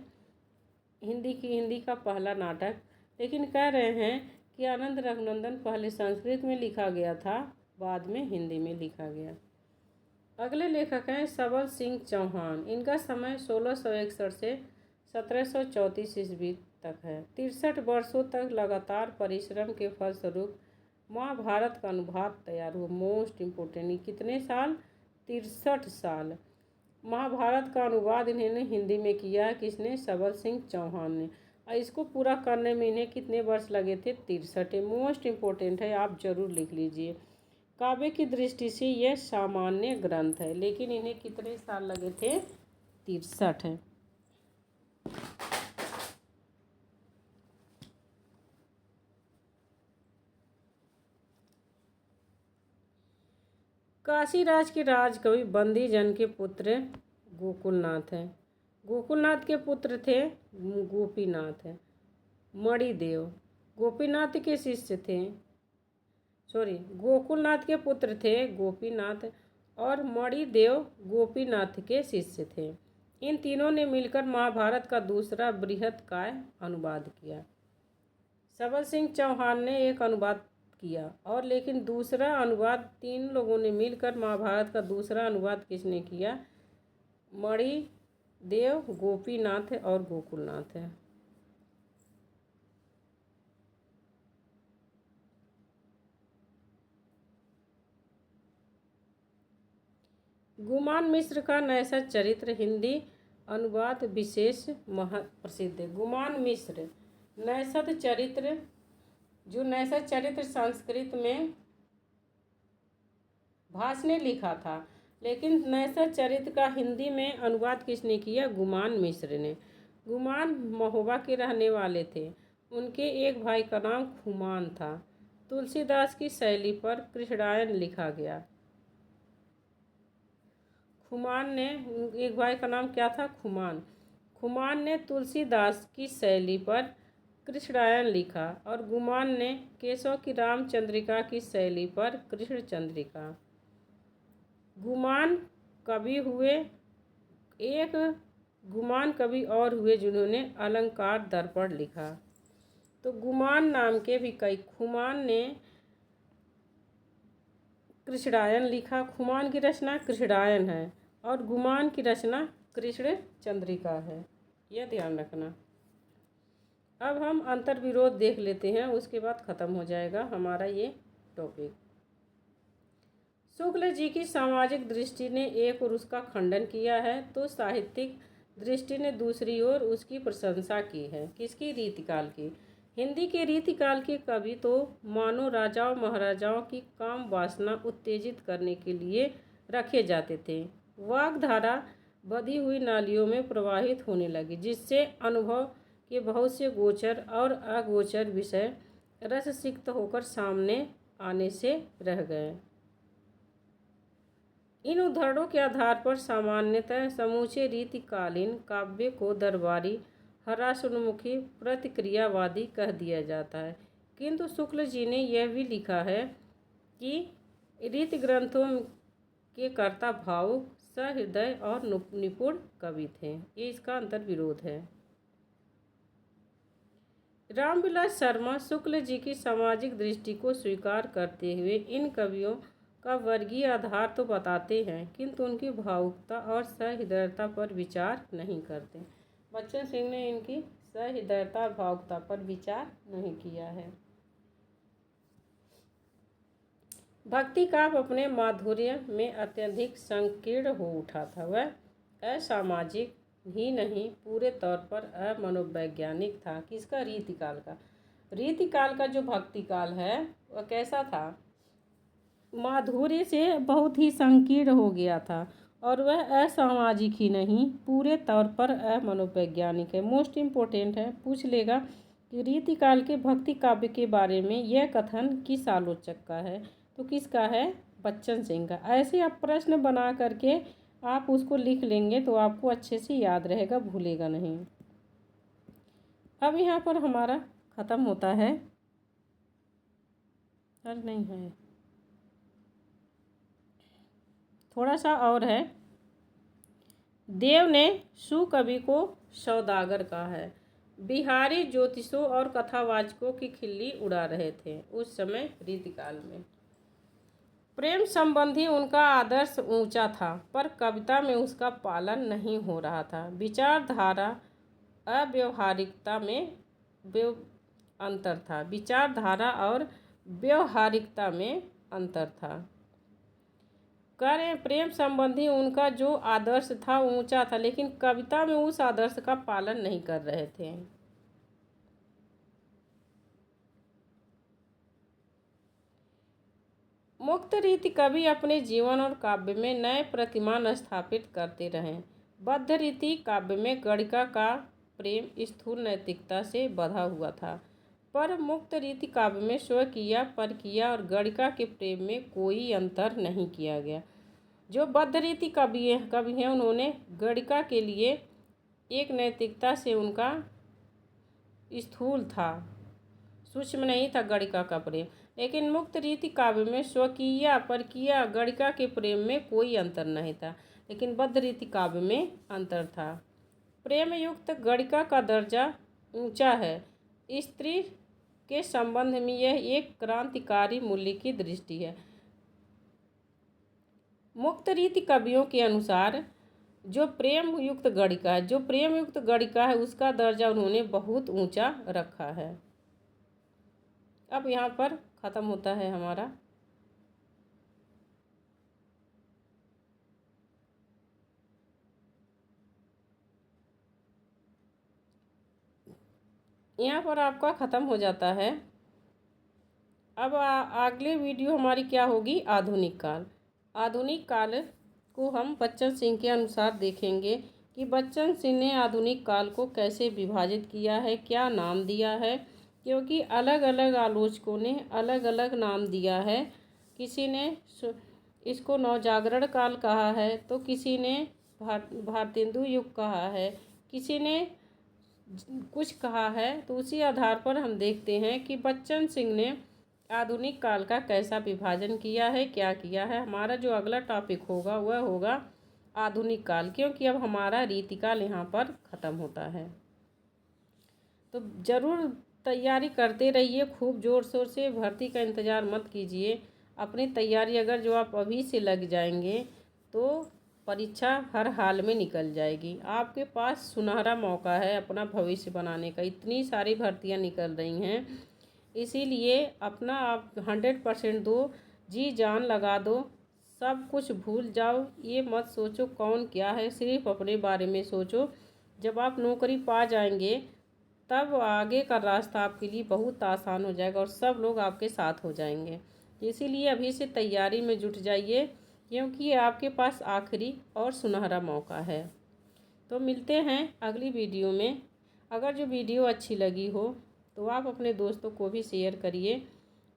Speaker 1: हिंदी का पहला नाटक, लेकिन कह रहे हैं कि आनंद रघुनंदन पहले संस्कृत में लिखा गया था, बाद में हिंदी में लिखा गया। अगले लेखक हैं सबल सिंह चौहान। इनका समय 1661 से 1734 ईस्वी तक है। 63 वर्षों तक लगातार परिश्रम के फलस्वरूप महाभारत का अनुवाद तैयार हुआ। मोस्ट इम्पोर्टेंट, कितने साल? 63 साल। महाभारत का अनुवाद इन्होंने हिंदी में किया। किसने? सबल सिंह चौहान ने। और इसको पूरा करने में इन्हें कितने वर्ष लगे थे? 63। मोस्ट इम्पोर्टेंट है, आप जरूर लिख लीजिए। काव्य की दृष्टि से यह सामान्य ग्रंथ है, लेकिन इन्हें कितने साल लगे थे? 63 है। काशीराज के राजकवि बंदीजन के पुत्र गोकुलनाथ हैं। गोकुलनाथ के पुत्र थे गोपीनाथ है। मणिदेव गोपीनाथ के शिष्य थे। गोकुलनाथ के पुत्र थे गोपीनाथ और मणिदेव गोपीनाथ के शिष्य थे। इन तीनों ने मिलकर महाभारत का दूसरा बृहत काव्य अनुवाद किया। सबल सिंह चौहान ने एक अनुवाद किया और लेकिन दूसरा अनुवाद तीन लोगों ने मिलकर महाभारत का दूसरा अनुवाद किसने किया? मणिदेव, गोपीनाथ और गोकुलनाथ है। गुमान मिश्र का नैसा चरित्र हिंदी अनुवाद विशेष प्रसिद्ध है। गुमान मिश्र नैसद चरित्र, जो नैसद चरित्र संस्कृत में भास ने लिखा था, लेकिन नैसद चरित्र का हिंदी में अनुवाद किसने किया? गुमान मिश्र ने। गुमान महोबा के रहने वाले थे। उनके एक भाई का नाम खुमान था। तुलसीदास की शैली पर कृष्णायन लिखा गया। खुमान ने, एक भाई का नाम क्या था? खुमान। खुमान ने तुलसीदास की शैली पर कृष्णायन लिखा और गुमान ने केशव की रामचंद्रिका की शैली पर कृष्ण चंद्रिका। गुमान कवि हुए, एक गुमान कवि और हुए जिन्होंने अलंकार दर्पण लिखा। तो गुमान नाम के भी कई, खुमान ने कृष्णायन लिखा। खुमान की रचना कृष्णायन है और गुमान की रचना कृष्ण चंद्रिका है, यह ध्यान रखना। अब हम अंतर्विरोध देख लेते हैं, उसके बाद ख़त्म हो जाएगा हमारा ये टॉपिक। शुक्ल जी की सामाजिक दृष्टि ने एक और उसका खंडन किया है, तो साहित्यिक दृष्टि ने दूसरी ओर उसकी प्रशंसा की है। किसकी? रीतिकाल की। हिंदी के रीतिकाल के कवि तो मानो राजाओं महाराजाओं की काम वासना उत्तेजित करने के लिए रखे जाते थे। वाग्धारा बधी हुई नालियों में प्रवाहित होने लगी, जिससे अनुभव के बहुत से गोचर और अगोचर विषय रस सिक्त होकर सामने आने से रह गए। इन उदाहरणों के आधार पर सामान्यतः समूचे रीतिकालीन काव्य को दरबारी हर्षोन्मुखी प्रतिक्रियावादी कह दिया जाता है, किंतु शुक्ल जी ने यह भी लिखा है कि रीति ग्रंथों के कर्ता भावुक, सहृदय और निपुण कवि थे। ये इसका अंतर्विरोध है। रामविलास शर्मा शुक्ल जी की सामाजिक दृष्टि को स्वीकार करते हुए इन कवियों का वर्गीय आधार तो बताते हैं, किंतु उनकी भावुकता और सहृदयता पर विचार नहीं करते। बच्चन सिंह ने इनकी सहृदयता और भावुकता पर विचार नहीं किया है। भक्ति काव्य अपने माधुर्य में अत्यधिक संकीर्ण हो उठा था। वह असामाजिक ही नहीं, पूरे तौर पर अमनोवैज्ञानिक था। किसका? रीतिकाल का। रीतिकाल का जो भक्ति काल है वह कैसा था? माधुर्य से बहुत ही संकीर्ण हो गया था, और वह असामाजिक ही नहीं, पूरे तौर पर अमनोवैज्ञानिक है। मोस्ट इम्पोर्टेंट है, पूछ लेगा कि रीतिकाल के भक्ति काव्य के बारे में यह कथन किस आलोचक का है? तो किसका है? बच्चन सिंह का। ऐसे आप प्रश्न बना करके आप उसको लिख लेंगे तो आपको अच्छे से याद रहेगा, भूलेगा नहीं। अब यहाँ पर हमारा ख़त्म होता है। अरे नहीं है, थोड़ा सा और है। देव ने सुकवि को सौदागर कहा है। बिहारी ज्योतिषों और कथावाचकों की खिल्ली उड़ा रहे थे उस समय रीतिकाल में। प्रेम संबंधी उनका आदर्श ऊंचा था, पर कविता में उसका पालन नहीं हो रहा था। विचारधारा अव्यवहारिकता में अंतर था। विचारधारा और व्यवहारिकता में अंतर था। करें प्रेम संबंधी उनका जो आदर्श था ऊंचा था, लेकिन कविता में उस आदर्श का पालन नहीं कर रहे थे। मुक्त रीति कवि अपने जीवन और काव्य में नए प्रतिमान स्थापित करते रहे। बद्ध रीति काव्य में गणिका का प्रेम स्थूल नैतिकता से बंधा हुआ था, पर मुक्त रीति काव्य में स्वकीय, परकीय और गणिका के प्रेम में कोई अंतर नहीं किया गया। जो बद्ध रीति कवि हैं उन्होंने गणिका के लिए एक नैतिकता से उनका स्थूल था, सूक्ष्म नहीं था गणिका का प्रेम। लेकिन मुक्त रीति काव्य में स्वकीय, परकीय, गणिका के प्रेम में कोई अंतर नहीं था, लेकिन बद्ध रीति काव्य में अंतर था। प्रेम युक्त गणिका का दर्जा ऊंचा है। स्त्री के संबंध में यह एक क्रांतिकारी मूल्य की दृष्टि है। मुक्त रीति कवियों के अनुसार जो प्रेम युक्त गणिका है उसका दर्जा उन्होंने बहुत ऊंचा रखा है। अब यहाँ पर ख़त्म होता है हमारा। यहाँ पर आपका ख़त्म हो जाता है। अब अगले वीडियो हमारी क्या होगी? आधुनिक काल। आधुनिक काल को हम बच्चन सिंह के अनुसार देखेंगे कि बच्चन सिंह ने आधुनिक काल को कैसे विभाजित किया है, क्या नाम दिया है, क्योंकि अलग अलग आलोचकों ने अलग अलग नाम दिया है। किसी ने इसको नवजागरण काल कहा है, तो किसी ने भारतेंदु युग कहा है, किसी ने कुछ कहा है। तो उसी आधार पर हम देखते हैं कि बच्चन सिंह ने आधुनिक काल का कैसा विभाजन किया है, क्या किया है। हमारा जो अगला टॉपिक होगा वह होगा आधुनिक काल, क्योंकि अब हमारा रीतिकाल यहाँ पर ख़त्म होता है। तो ज़रूर तैयारी करते रहिए, खूब ज़ोर शोर से। भर्ती का इंतज़ार मत कीजिए। अपनी तैयारी अगर जो आप अभी से लग जाएंगे तो परीक्षा हर हाल में निकल जाएगी। आपके पास सुनहरा मौका है अपना भविष्य बनाने का। इतनी सारी भर्तियाँ निकल रही हैं, इसीलिए अपना आप 100% दो, जी जान लगा दो, सब कुछ भूल जाओ। ये मत सोचो कौन क्या है, सिर्फ अपने बारे में सोचो। जब आप नौकरी पा जाएंगे तब आगे का रास्ता आपके लिए बहुत आसान हो जाएगा और सब लोग आपके साथ हो जाएंगे। इसीलिए अभी से तैयारी में जुट जाइए क्योंकि ये आपके पास आखिरी और सुनहरा मौका है। तो मिलते हैं अगली वीडियो में। अगर जो वीडियो अच्छी लगी हो तो आप अपने दोस्तों को भी शेयर करिए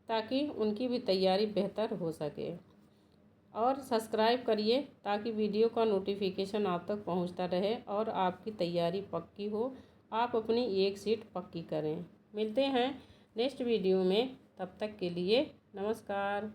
Speaker 1: ताकि उनकी भी तैयारी बेहतर हो सके, और सब्सक्राइब करिए ताकि वीडियो का नोटिफिकेशन आप तक पहुंचता रहे और आपकी तैयारी पक्की हो, आप अपनी एक सीट पक्की करें। मिलते हैं नेक्स्ट वीडियो में, तब तक के लिए नमस्कार।